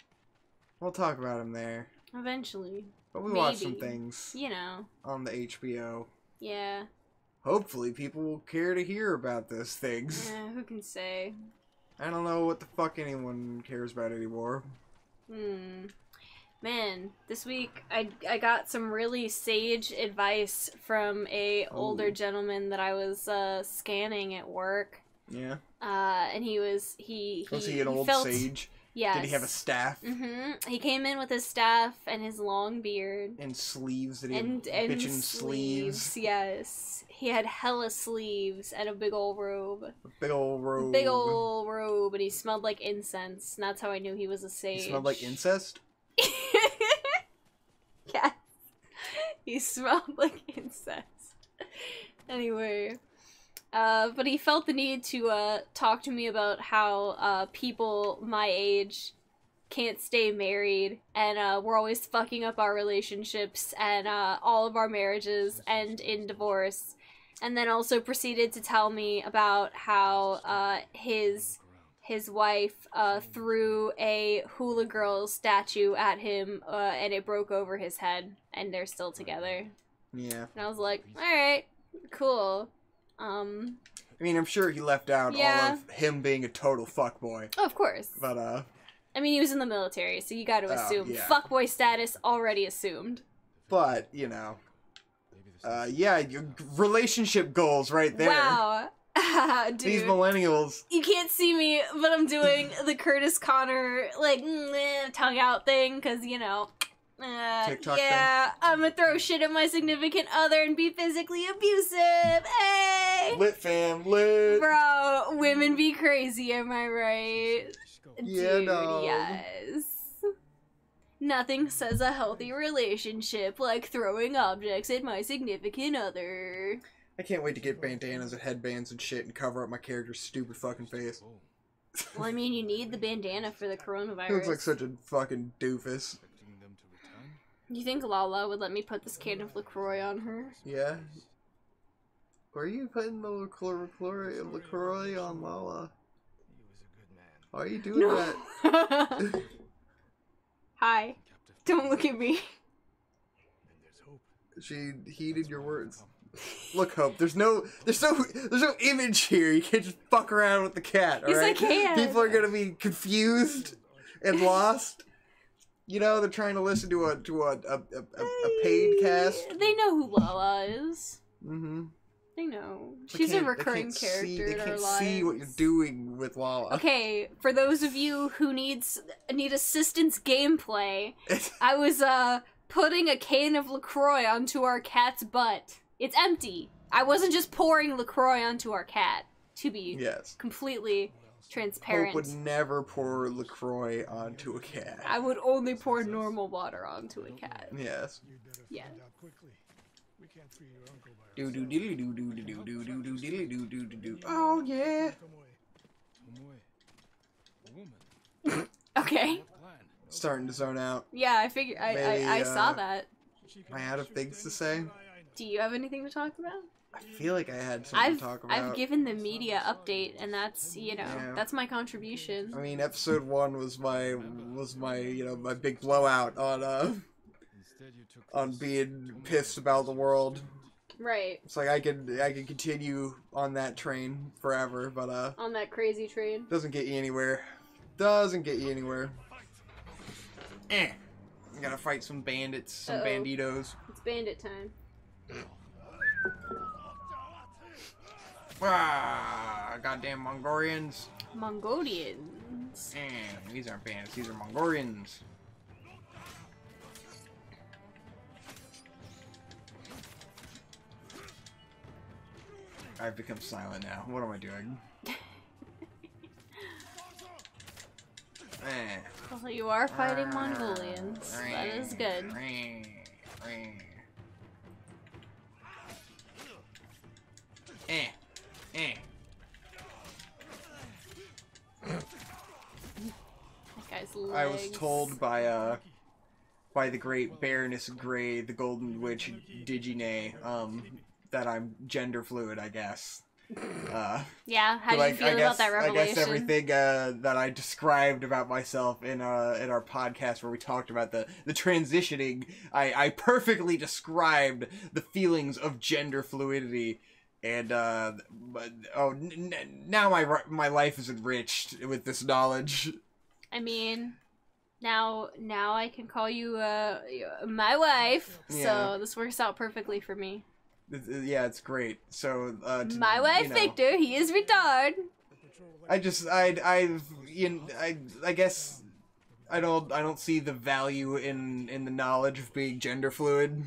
We'll talk about them there. Eventually. But we watched some things. You know. On the HBO. Yeah. Hopefully people will care to hear about those things. Yeah, who can say? I don't know what the fuck anyone cares about anymore. Man, this week I got some really sage advice from a older gentleman that I was scanning at work. Yeah. And was he an old sage? Yes. Did he have a staff? Mm-hmm. He came in with his staff and his long beard. And sleeves. Did he have bitchin' sleeves? Yes. He had hella sleeves and a big old robe. A big old robe. Big old robe, and he smelled like incense, and that's how I knew he was a sage. He smelled like incest? Yes. He smelled like incest. Anyway. But he felt the need to, talk to me about how, people my age can't stay married, and, we're always fucking up our relationships, and, all of our marriages end in divorce. And then also proceeded to tell me about how, his wife, threw a hula girl statue at him, and it broke over his head, and they're still together. Yeah. And I was like, alright, cool. I mean, I'm sure he left out all of him being a total fuckboy. Oh, of course. But, I mean, he was in the military, so you gotta assume. Yeah. Fuckboy status already assumed. But, you know. Yeah, your relationship goals right there. Wow. Dude. These millennials. You can't see me, but I'm doing the Curtis Connor, like, tongue out thing, because, you know. TikTok yeah, thing? I'm gonna throw shit at my significant other and be physically abusive. Hey! Lit fam, lit. Bro, women be crazy, am I right? Yeah, Dude, no. yes. Nothing says a healthy relationship like throwing objects at my significant other. I can't wait to get bandanas and headbands and shit and cover up my character's stupid fucking face. Well, I mean, you need the bandana for the He coronavirus. looks like such a fucking doofus. You think Lala would let me put this can of LaCroix on her? Yeah. Where are you putting the LaCroix on Lala? Why are you doing that? Hi. Don't look at me. She heeded your words. Look, Hope, there's no image here. You can't just fuck around with the cat, alright? Yes, I can. People are gonna be confused and lost. You know, they're trying to listen to a paid cast. They know who Lala is. Mm-hmm. They know. She's a recurring character in our lives. They can't see what you're doing with Lala. Okay, for those of you who need assistance gameplay, I was putting a can of LaCroix onto our cat's butt. It's empty. I wasn't just pouring LaCroix onto our cat, to be completely transparent. Hope would never pour LaCroix onto a cat. I would only pour normal water onto a cat. Yes. Yeah. Do do do do do do do do do do do do do do. Oh yeah. Okay. Starting to zone out. Yeah, I figured. I saw that. Am I out of things to say? Do you have anything to talk about? I feel like I had something to talk about. I've given the media update, and that's, you know, that's my contribution. I mean, episode 1 was my you know, my big blowout on being pissed about the world. Right. It's like I could continue on that train forever, but on that crazy train. Doesn't get you anywhere. Doesn't get you anywhere. I gotta fight some bandits, some banditos. It's bandit time. Ah, goddamn Mongolians. Mongolians. These aren't bandits, these are Mongolians. I've become silent now. What am I doing? Well, you are fighting Mongolians. That is good. That guy's legs. I was told by the great Baroness Grey, the Golden Witch Digine, that I'm gender fluid, I guess. Yeah, how do you feel about that revelation? I guess everything that I described about myself in our podcast where we talked about the transitioning, I perfectly described the feelings of gender fluidity, and now my life is enriched with this knowledge. I mean, now I can call you my wife, so this works out perfectly for me. Yeah, it's great. So, my wife, Victor, he is retard. I guess I don't see the value in the knowledge of being gender fluid.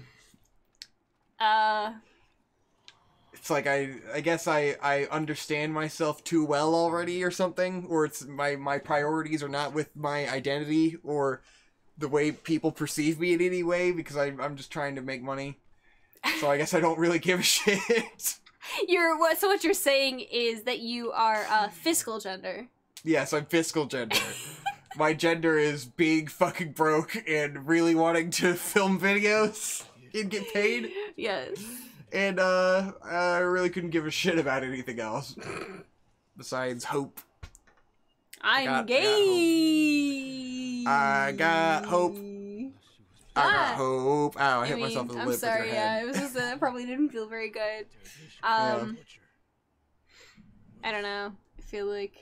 It's like I guess I understand myself too well already or something, or it's my priorities are not with my identity, or the way people perceive me in any way because I'm just trying to make money. So I guess I don't really give a shit. So what you're saying is that you are fiscal gender. Yes, I'm fiscal gender. My gender is being fucking broke and really wanting to film videos and get paid. Yes. And I really couldn't give a shit about anything else. Besides hope. I'm gay. I got hope. I got hope. Ow, I hit myself in the lip with your head. Yeah, it was just that probably didn't feel very good. I don't know. I feel like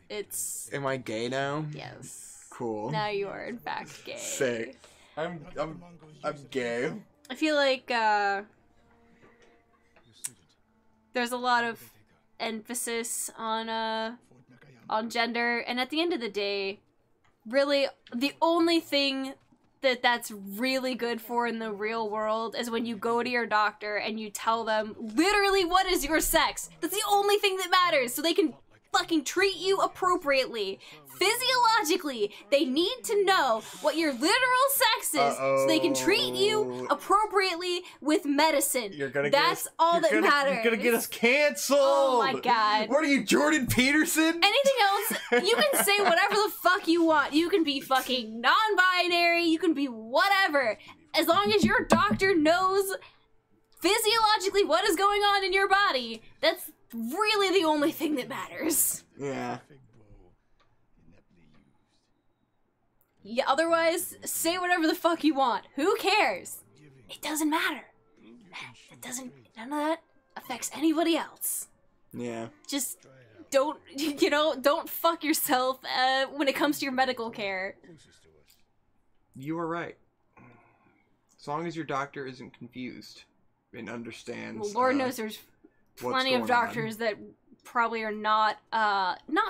it's. Am I gay now? Yes. Cool. Now you are in fact gay. Sick. I'm gay. I feel like there's a lot of emphasis on gender, and at the end of the day, really the only thing that's really good for in the real world is when you go to your doctor and you tell them literally what is your sex. That's the only thing that matters, so they can fucking treat you appropriately. Physiologically, they need to know what your literal sex is so they can treat you appropriately with medicine. That's all that matters. You're gonna get us canceled! Oh my god. What are you, Jordan Peterson? Anything else, you can say whatever the fuck you want. You can be fucking non-binary, you can be whatever. As long as your doctor knows physiologically what is going on in your body, that's really the only thing that matters. Yeah. Yeah, otherwise, say whatever the fuck you want. Who cares? It doesn't matter. None of that affects anybody else. Yeah. Just don't fuck yourself when it comes to your medical care. You are right. As long as your doctor isn't confused and understands. Well, Lord knows there's plenty of doctors that probably are not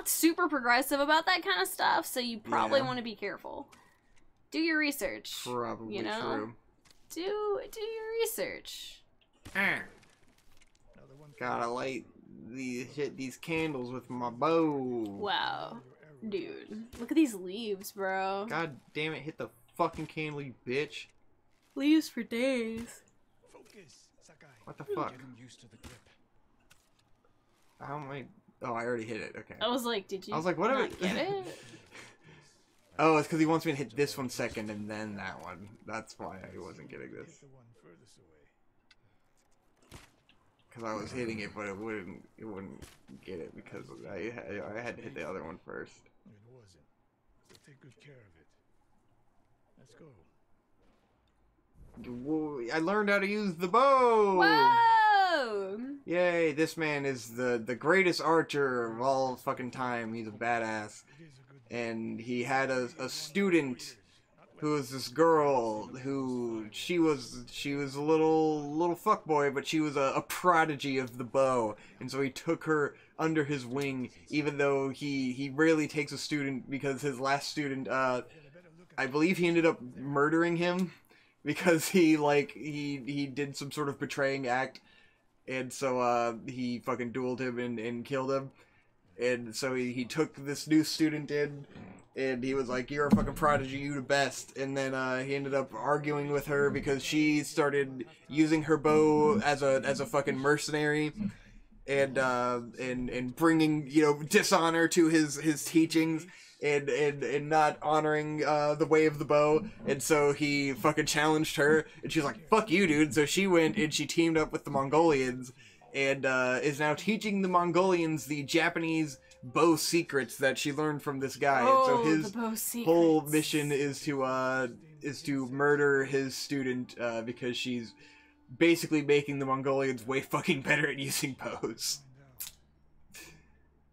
super progressive about that kind of stuff, so you probably want to be careful. Do your research. Probably true. Do your research. Gotta light these candles with my bow. Wow. Dude, look at these leaves, bro. God damn it, hit the fucking candle, you bitch. Leaves for days. What the fuck? How am I? Oh, I already hit it. Okay. I was like, did you? I was like, what am I? Get it? Oh, it's because he wants me to hit this one second and then that one. That's why I wasn't getting this. Because I was hitting it, but it wouldn't get it because I had to hit the other one first. It wasn't. So take good care of it. Let's go. I learned how to use the bow! Whoa! Yay, this man is the greatest archer of all fucking time. He's a badass. And he had a student who was this girl who she was a little fuckboy, but she was a prodigy of the bow. And so he took her under his wing, even though he rarely takes a student because his last student, I believe he ended up murdering him. Because he did some sort of betraying act, and so he fucking dueled him and killed him, and so he took this new student in, and he was like, "You're a fucking prodigy, you the best," and then he ended up arguing with her because she started using her bow as a fucking mercenary, and bringing dishonor to his teachings. And not honoring the way of the bow, and so he fucking challenged her, and she was like, "Fuck you, dude." So she went and she teamed up with the Mongolians, and is now teaching the Mongolians the Japanese bow secrets that she learned from this guy. Oh, and so his whole mission is to murder his student because she's basically making the Mongolians way fucking better at using bows.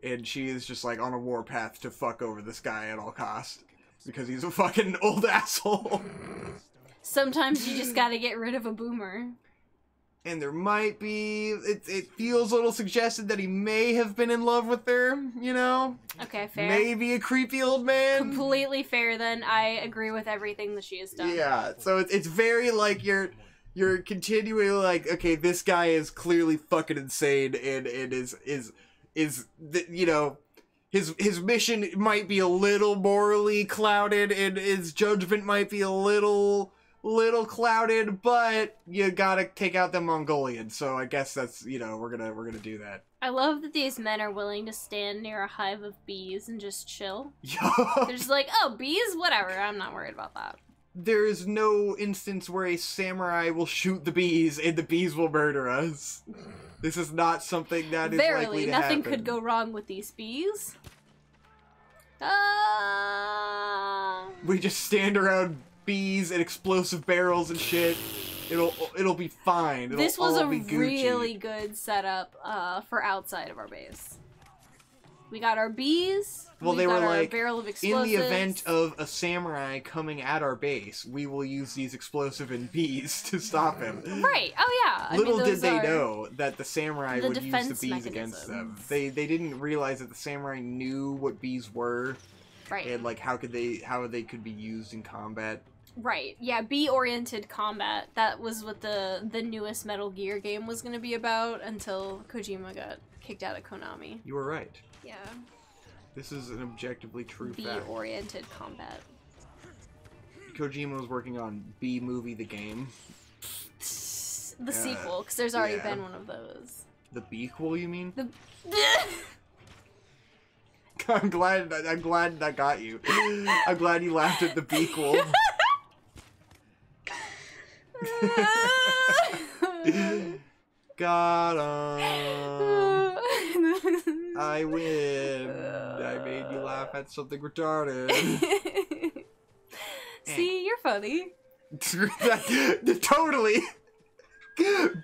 And she is just like on a warpath to fuck over this guy at all costs because he's a fucking old asshole. Sometimes you just gotta get rid of a boomer. And there might be, it feels a little suggested that he may have been in love with her, Okay, fair. Maybe a creepy old man. Completely fair then. I agree with everything that she has done. Yeah, so it's very like you're continually like, okay, this guy is clearly fucking insane and is his mission might be a little morally clouded, and his judgment might be a little clouded, but you gotta take out the Mongolians. So I guess that's, you know, we're gonna do that. I love that these men are willing to stand near a hive of bees and just chill. They're just like, oh, bees? Whatever, I'm not worried about that. There is no instance where a samurai will shoot the bees and the bees will murder us. This is not something that is likely to happen. Nothing could go wrong with these bees. We just stand around bees and explosive barrels and shit. It'll be fine. This was a really good setup for outside of our base. We got our bees. Well, they were like, barrel of in explosives. the event of a samurai coming at our base, we will use these explosive and bees to stop him. Right. Oh, yeah. Little did they know that the samurai would use the bees mechanisms against them. They didn't realize that the samurai knew what bees were. Right. And, like, how they could be used in combat. Right. Yeah, bee-oriented combat. That was what the newest Metal Gear game was going to be about until Kojima got kicked out of Konami. You were right. Yeah. This is an objectively true fact. Bee-oriented combat. Kojima was working on B-Movie the game. The sequel, because there's already been one of those. The B-quel, you mean? The... I'm glad that got you. I'm glad you laughed at the B-quel. Got him. I win. I made you laugh at something retarded. See, you're funny. Totally.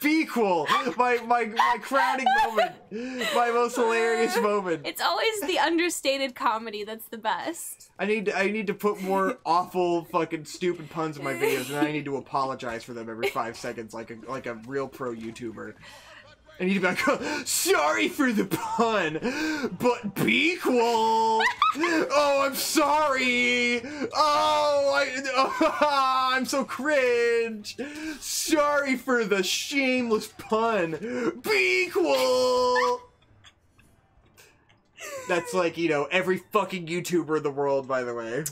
B-quel. My crowning moment. My most hilarious moment. It's always the understated comedy that's the best. I need to put more awful fucking stupid puns in my videos, and then I need to apologize for them every 5 seconds like a real pro YouTuber. I need to be like, sorry for the pun, but B-quel. Oh, I'm sorry. I'm so cringe. Sorry for the shameless pun. B-quel. That's like, you know, every fucking YouTuber in the world, by the way.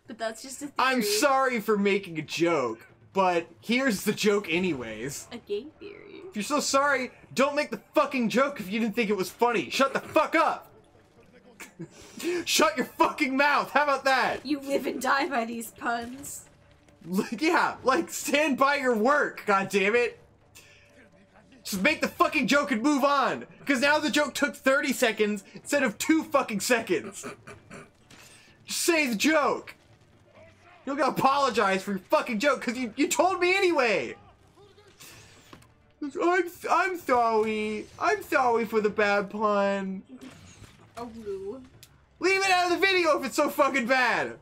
But that's just a theory. I'm sorry for making a joke, but here's the joke anyways. A gay theory. If you're so sorry, don't make the fucking joke if you didn't think it was funny. Shut the fuck up! Shut your fucking mouth! How about that? You live and die by these puns. Yeah, like, stand by your work, goddammit! Just make the fucking joke and move on! Because now the joke took 30 seconds instead of 2 fucking seconds! Just say the joke! You're gonna apologize for your fucking joke because you told me anyway! I'm sorry. I'm sorry for the bad pun. Oh, no. Leave it out of the video if it's so fucking bad.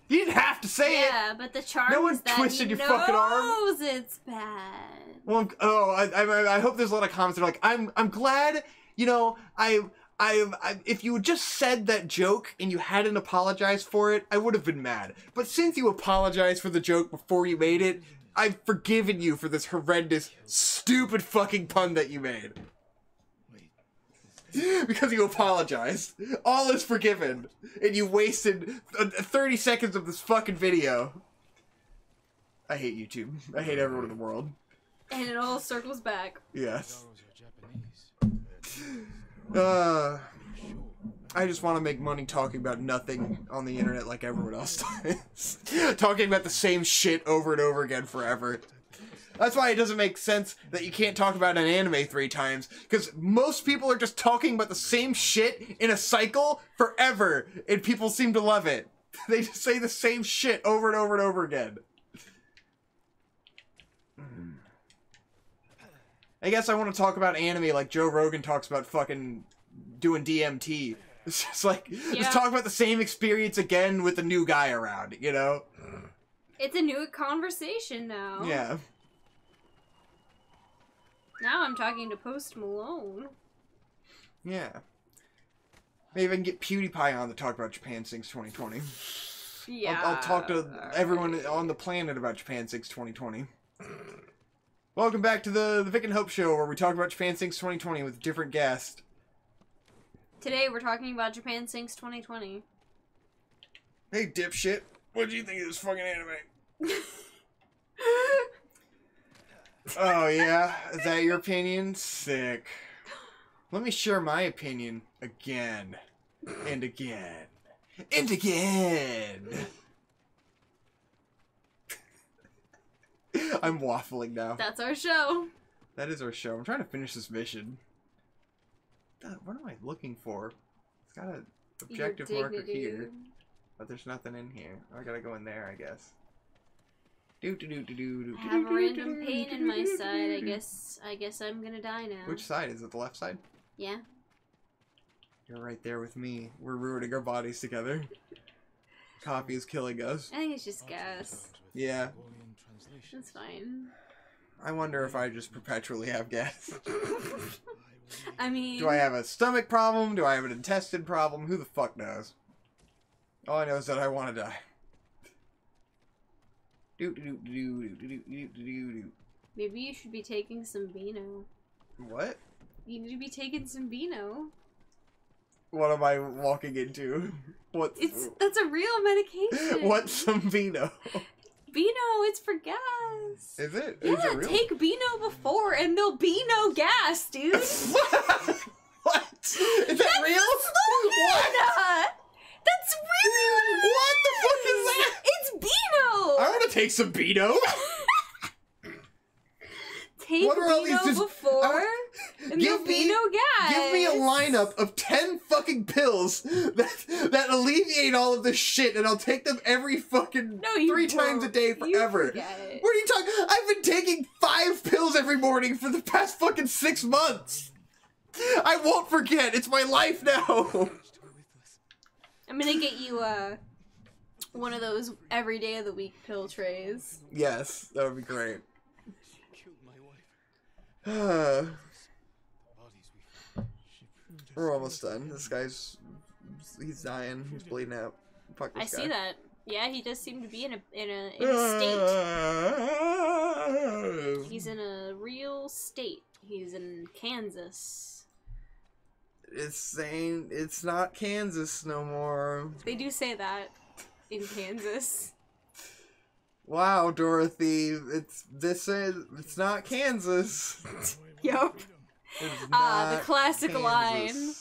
You didn't have to say it. Yeah, but the charm no one is that twisted he your fucking arm. knows it's bad. Well, I hope there's a lot of comments that are like, I'm glad, you know, if you had just said that joke and you hadn't apologized for it, I would have been mad. But since you apologized for the joke before you made it, I've forgiven you for this horrendous, stupid fucking pun that you made. Because you apologized. All is forgiven. And you wasted 30 seconds of this fucking video. I hate YouTube. I hate everyone in the world. And it all circles back. Yes. I just want to make money talking about nothing on the internet like everyone else does. Talking about the same shit over and over again forever. That's why it doesn't make sense that you can't talk about an anime 3 times, because most people are just talking about the same shit in a cycle forever, and people seem to love it. They just say the same shit over and over and over again. I guess I want to talk about anime like Joe Rogan talks about fucking doing DMT. It's just like, let's talk about the same experience again with a new guy around, you know? It's a new conversation now. Yeah. Now I'm talking to Post Malone. Yeah. Maybe I can get PewDiePie on to talk about Japan Sings 2020. Yeah. I'll talk to everyone on the planet about Japan Sings 2020. Welcome back to the Vic and Hope Show, where we talk about Japan Sings 2020 with a different guest. Today we're talking about Japan Sinks 2020. Hey, dipshit. What do you think of this fucking anime? Oh, yeah? Is that your opinion? Sick. Let me share my opinion again. And again. And again! I'm waffling now. That's our show. That is our show. I'm trying to finish this mission. What am I looking for? It's got an objective marker here. But there's nothing in here. I gotta go in there, I guess. I have a random pain in my side. I guess I'm gonna die now. Which side? Is it the left side? Yeah. You're right there with me. We're ruining our bodies together. Coffee is killing us. I think it's just gas. Yeah. That's fine. I wonder if I just perpetually have gas. I mean... Do I have a stomach problem? Do I have an intestine problem? Who the fuck knows? All I know is that I want to die. Maybe you should be taking some Beano. What? You need to be taking some Beano. What am I walking into? That's a real medication. What's some Beano? Beano, it's for gas. Is it? Yeah, is it real? Take Beano before and there'll be no gas, dude. What? Is that real? What? That's really what the fuck is that? It's Beano. I want to take some Beano. Take Beano before and there'll be no gas. Give me a lineup of 10 fucking pills that alleviate all of this shit, and I'll take them every fucking 3 times a day forever. You forget it. What are you talking? I've been taking 5 pills every morning for the past fucking 6 months. I won't forget. It's my life now. I'm gonna get you one of those every day of the week pill trays. Yes, that would be great. We're almost done. This guy's... he's dying. He's bleeding out. Fuck this guy. I see that. Yeah, he does seem to be in a state. He's in a real state. He's in Kansas. It's saying it's not Kansas no more. They do say that in Kansas. Wow, Dorothy, it's not Kansas. Yup. The classic Kansas. line.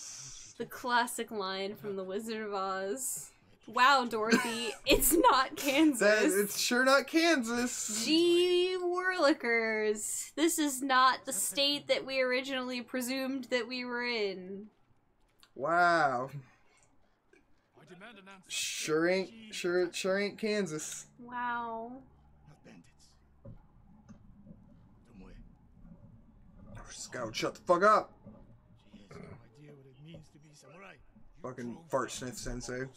The classic line from The Wizard of Oz. Wow, Dorothy, it's not Kansas. It's sure not Kansas. Gee whirlikers. This is not the state that we originally presumed that we were in. Wow. Sure ain't Kansas. Wow. Scout, shut the fuck up. Fucking fart sniff sensei.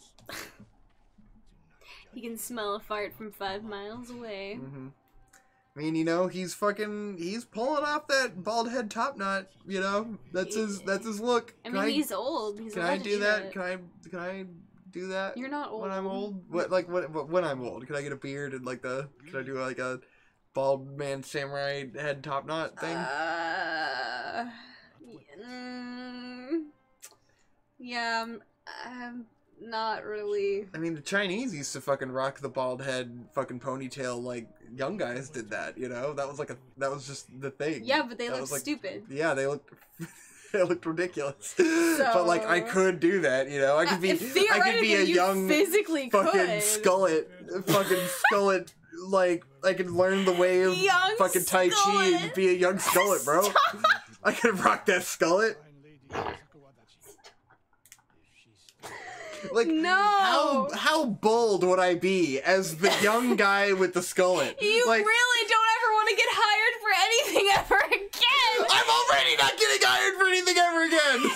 He can smell a fart from 5 miles away. Mm-hmm. I mean, you know, he's pulling off that bald head top knot, you know? That's his look. I mean, he's old. He's can I do that? Can I do that? You're not old. When I'm old? When I'm old? Can I get a beard and can I do like a bald man samurai head top knot thing? Yeah, I'm not really. I mean, the Chinese used to fucking rock the bald head fucking ponytail like young guys did that, you know? That was just the thing. Yeah, but they looked stupid. Yeah, they looked ridiculous. So, but like I could do that, you know? I could be a young physically fucking skullet, like I could learn the way of young fucking Tai Chi and be a young skullet, bro. I could rock that skullet. Like, no! How bold would I be as the young guy with the skullet? You really don't ever want to get hired for anything ever again! I'm already not getting hired for anything ever again! You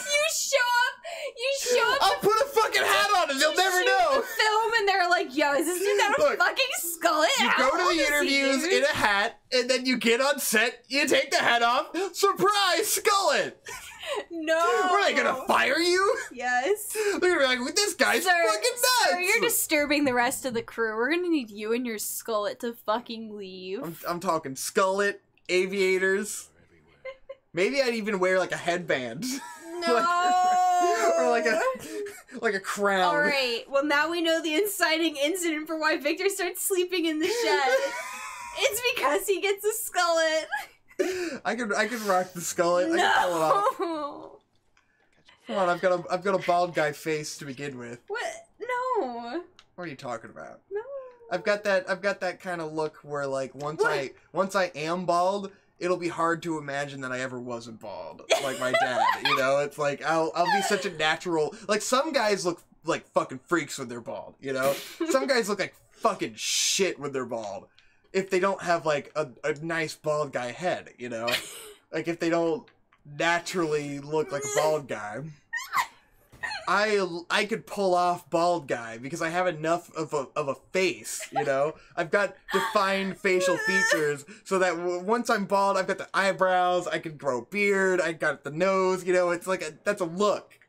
show up. I'll put a fucking hat on and they'll never know! The film and they're like, yo, is this dude got a fucking skullet? You go to the interviews in a hat, and then you get on set, you take the hat off, surprise, skullet! No. Were they gonna fire you? Yes. They're gonna be like, well, this guy's fucking nuts! Sir, you're disturbing the rest of the crew. We're gonna need you and your skullet to fucking leave. I'm talking skullet, aviators. Maybe I'd even wear like a headband. No. or like a crown. All right. Well, now we know the inciting incident for why Victor starts sleeping in the shed. It's because he gets a skullet. I could rock the skullet. No. I can pull it off. Come on, I've got a bald guy face to begin with. What? No. What are you talking about? No. I've got that kind of look where like once I am bald, it'll be hard to imagine that I ever wasn't bald, like my dad. You know, it's like I'll be such a natural. Like some guys look like fucking freaks when they're bald. You know, some guys look like fucking shit when they're bald. If they don't have like a nice bald guy head, you know, like if they don't naturally look like a bald guy. I could pull off bald guy because I have enough of a face, you know? I've got defined facial features so that once I'm bald, I've got the eyebrows, I can grow a beard, I got the nose, you know? It's like that's a look.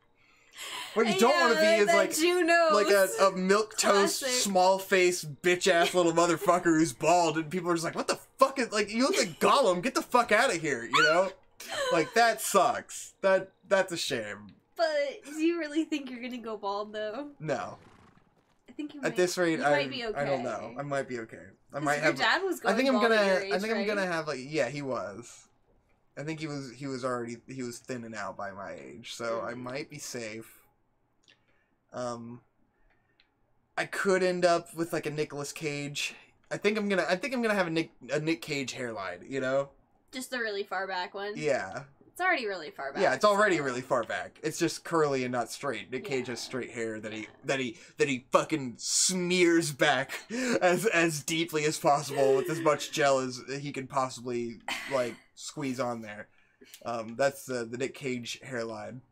What you don't want to be is like a milquetoast, small face, bitch ass little motherfucker who's bald, and people are just like, what the fuck is like? You look like Gollum. Get the fuck out of here, you know? Like that sucks. That's a shame. But do you really think you're gonna go bald though? No. I think you at this rate, might be okay. I don't know. I might be okay. I might have. Your dad was going. I think I'm bald gonna. At your age, I think right? I'm gonna have like. Yeah, he was. I think he was thinning out by my age, so I might be safe. I could end up with like a Nicolas Cage. I think I'm gonna have a Nick Cage hairline. You know. Just the really far back one. Yeah. It's already really far back. Yeah, it's already really far back. It's just curly and not straight. Nick Cage has straight hair that he fucking smears back as deeply as possible with as much gel as he can possibly like squeeze on there. That's the Nick Cage hairline.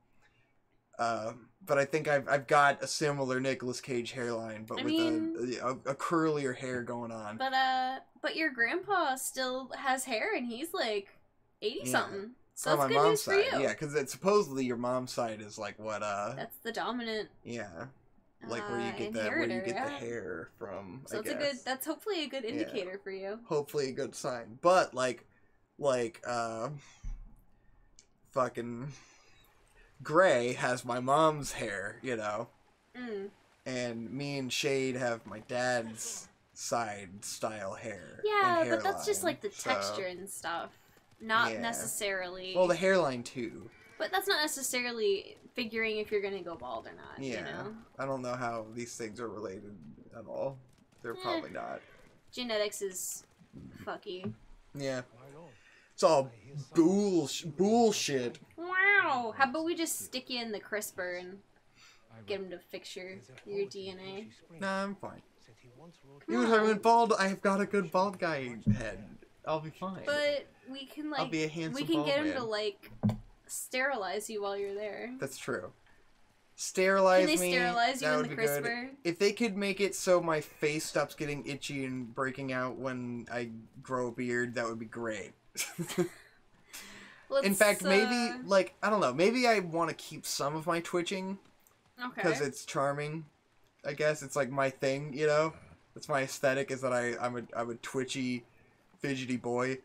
But I think I've got a similar Nicolas Cage hairline, but with a curlier hair going on. But your grandpa still has hair, and he's like 80 something. So on that's my good mom's news side, for you. yeah, because supposedly your mom's side is like what That's the dominant. Yeah, like where you get the hair from. So that's hopefully a good indicator for you. Hopefully a good sign, but fucking Gray has my mom's hair, you know, and me and Shade have my dad's side style hair. Yeah, but that's just like the texture and stuff. Not necessarily. Well, the hairline too. But that's not necessarily figuring if you're gonna go bald or not. Yeah. You know? I don't know how these things are related at all. They're probably not. Genetics is fucky. Yeah. It's all bullshit. Wow. How about we just stick you in the CRISPR and get him to fix your DNA? Nah, I'm fine. Even if I went bald, I've got a good bald guy head. I'll be fine. But we can I'll be a handsome we can get him man. to like sterilize you while you're there. That's true. Sterilize me. Can they sterilize you that in would the be CRISPR? good. If they could make it so my face stops getting itchy and breaking out when I grow a beard, that would be great. In fact, maybe like I don't know. Maybe I want to keep some of my twitching. Okay. Because it's charming. I guess it's like my thing, you know. That's my aesthetic. Is that I'm a twitchy, fidgety boy.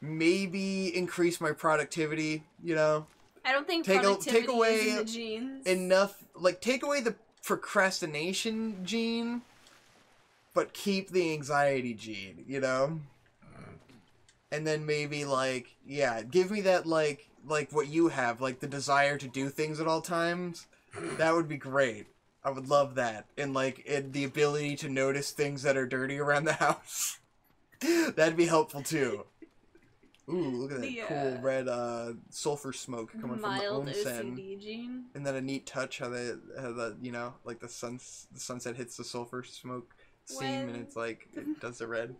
Maybe increase my productivity, you know? I don't think take away is in the genes. Enough, like, take away the procrastination gene, but keep the anxiety gene, you know? And then maybe, like, yeah, give me that, like what you have, like, the desire to do things at all times. That would be great. I would love that. And, like, the ability to notice things that are dirty around the house. That'd be helpful, too. Ooh, look at that cool red sulfur smoke coming from the onsen. OCD gene. And then a neat touch how the you know, like the sunset hits the sulfur smoke seam and it's like it does the red.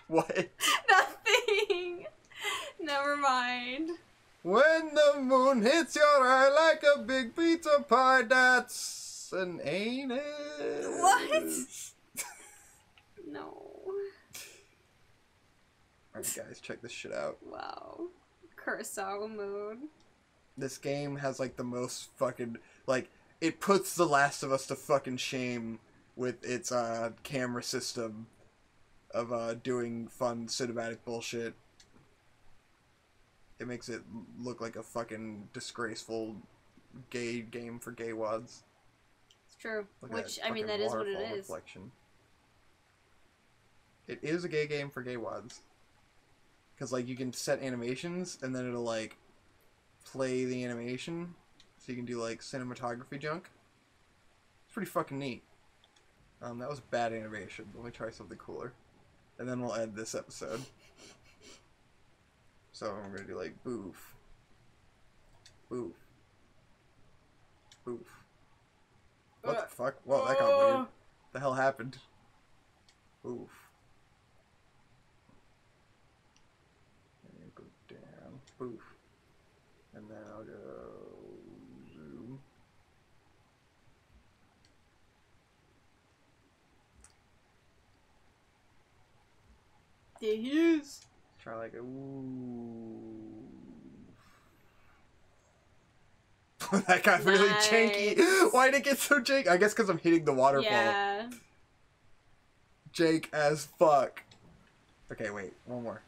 What? Nothing. Never mind. When the moon hits your eye like a big pizza pie, that's an anus. What? No. Alright guys, check this shit out. Wow. Kurosawa mode. This game has like the most fucking, like, it puts The Last of Us to fucking shame with its camera system of doing fun cinematic bullshit. It makes it look like a fucking disgraceful gay game for gay wads. It's true. Which, I mean, that is what it is. Reflection. It is a gay game for gay wads. Because, like, you can set animations, and then it'll, like, play the animation. So you can do, like, cinematography junk. It's pretty fucking neat. That was a bad animation. Let me try something cooler. And then we'll end this episode. So I'm gonna do, like, boof. Boof. Boof. What the fuck? Whoa, that got weird. What the hell happened? Boof. Go down, boof, and then I'll go zoom. There he is. Try like a ooh. That got really janky. Why did it get so janky? I guess because I'm hitting the waterfall. Yeah. Jank as fuck. Okay, wait, one more.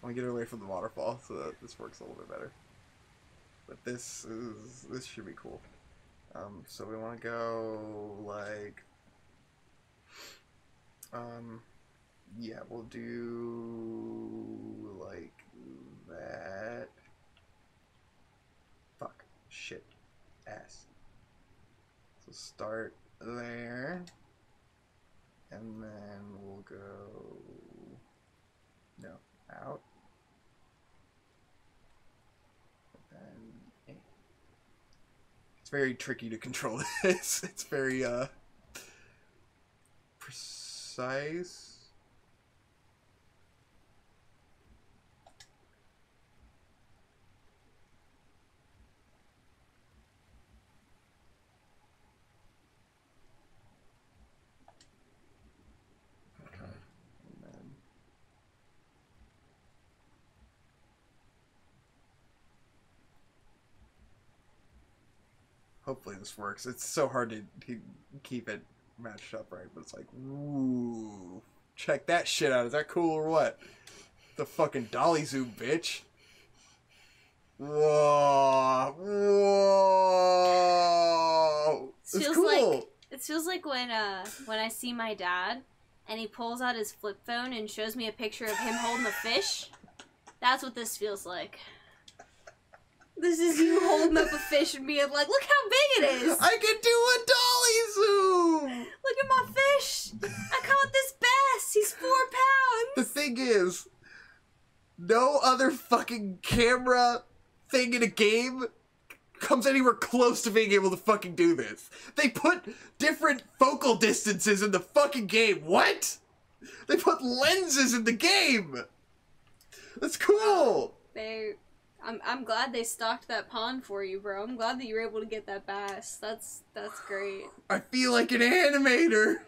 I want to get it away from the waterfall so that this works a little bit better. But this should be cool. So we want to go like, yeah, we'll do like that. Fuck, shit, ass. So start there, and then we'll go, no, out. And it's very tricky to control this. It's very precise. Hopefully this works. It's so hard to keep it matched up right, but it's like, ooh, check that shit out. Is that cool or what? The fucking dolly zoom, bitch. Whoa, whoa. It's cool. It feels like when I see my dad and he pulls out his flip phone and shows me a picture of him holding a fish. That's what this feels like. This is you holding up a fish and being like, look how big it is! I can do a dolly zoom! Look at my fish! I caught this bass! He's 4 pounds! The thing is, no other fucking camera thing in a game comes anywhere close to being able to fucking do this. They put different focal distances in the fucking game. What? They put lenses in the game! That's cool! I'm glad they stocked that pond for you, bro. I'm glad that you were able to get that bass. That's great. I feel like an animator.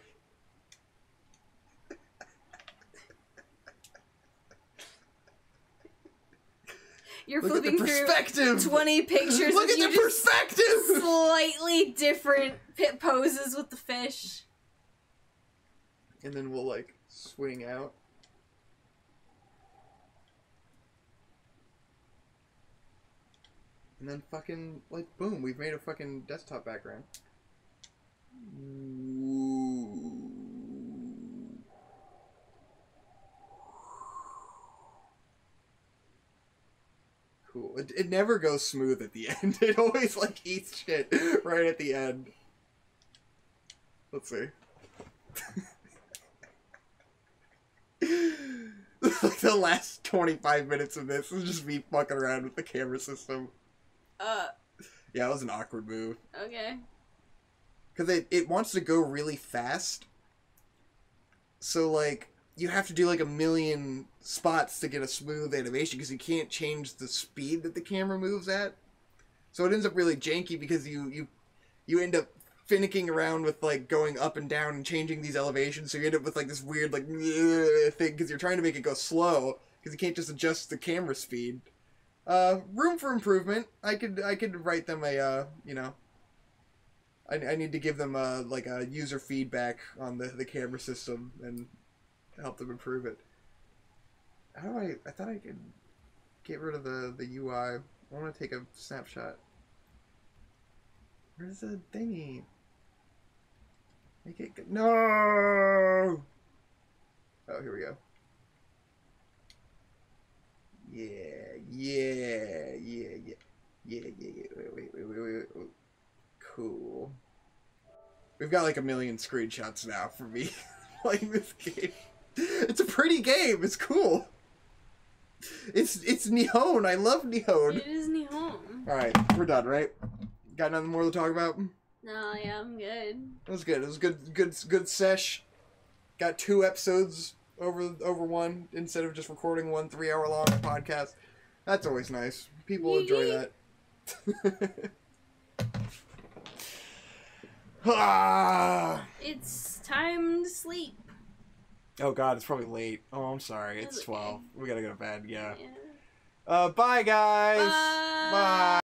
You're flipping through 20 pictures. Look at the perspective. Slightly different poses with the fish. And then we'll like swing out. And then fucking, like, boom, we've made a fucking desktop background. Ooh. Cool. It never goes smooth at the end. It always, like, eats shit right at the end. Let's see. Like, the last 25 minutes of this is just me fucking around with the camera system. Yeah, it was an awkward move. Okay. Because it wants to go really fast. So, like, you have to do, like, 1,000,000 spots to get a smooth animation because you can't change the speed that the camera moves at. So it ends up really janky because you end up finicking around with, like, going up and down and changing these elevations. So you end up with, like, this weird, like, thing because you're trying to make it go slow because you can't just adjust the camera speed. Room for improvement. I could write them a, you know, I need to give them like a user feedback on the camera system and help them improve it. How do I thought I could get rid of the UI. I want to take a snapshot. Where's the thingy? Make it good. No! Oh, here we go. Yeah. Wait. Cool. We've got like 1 million screenshots now for me playing this game. It's a pretty game. It's cool. It's Nihon. I love Nihon. It is Nihon. Alright, we're done, right? Got nothing more to talk about? No, yeah, I'm good. It was good. It was good sesh. Got 2 episodes over one instead of just recording one 3-hour-long podcast. That's always nice. People enjoy that. It's time to sleep. Oh god, it's probably late. Oh, I'm sorry. It's 12. We gotta go to bed. Yeah. Yeah. Bye, guys. Bye. Bye.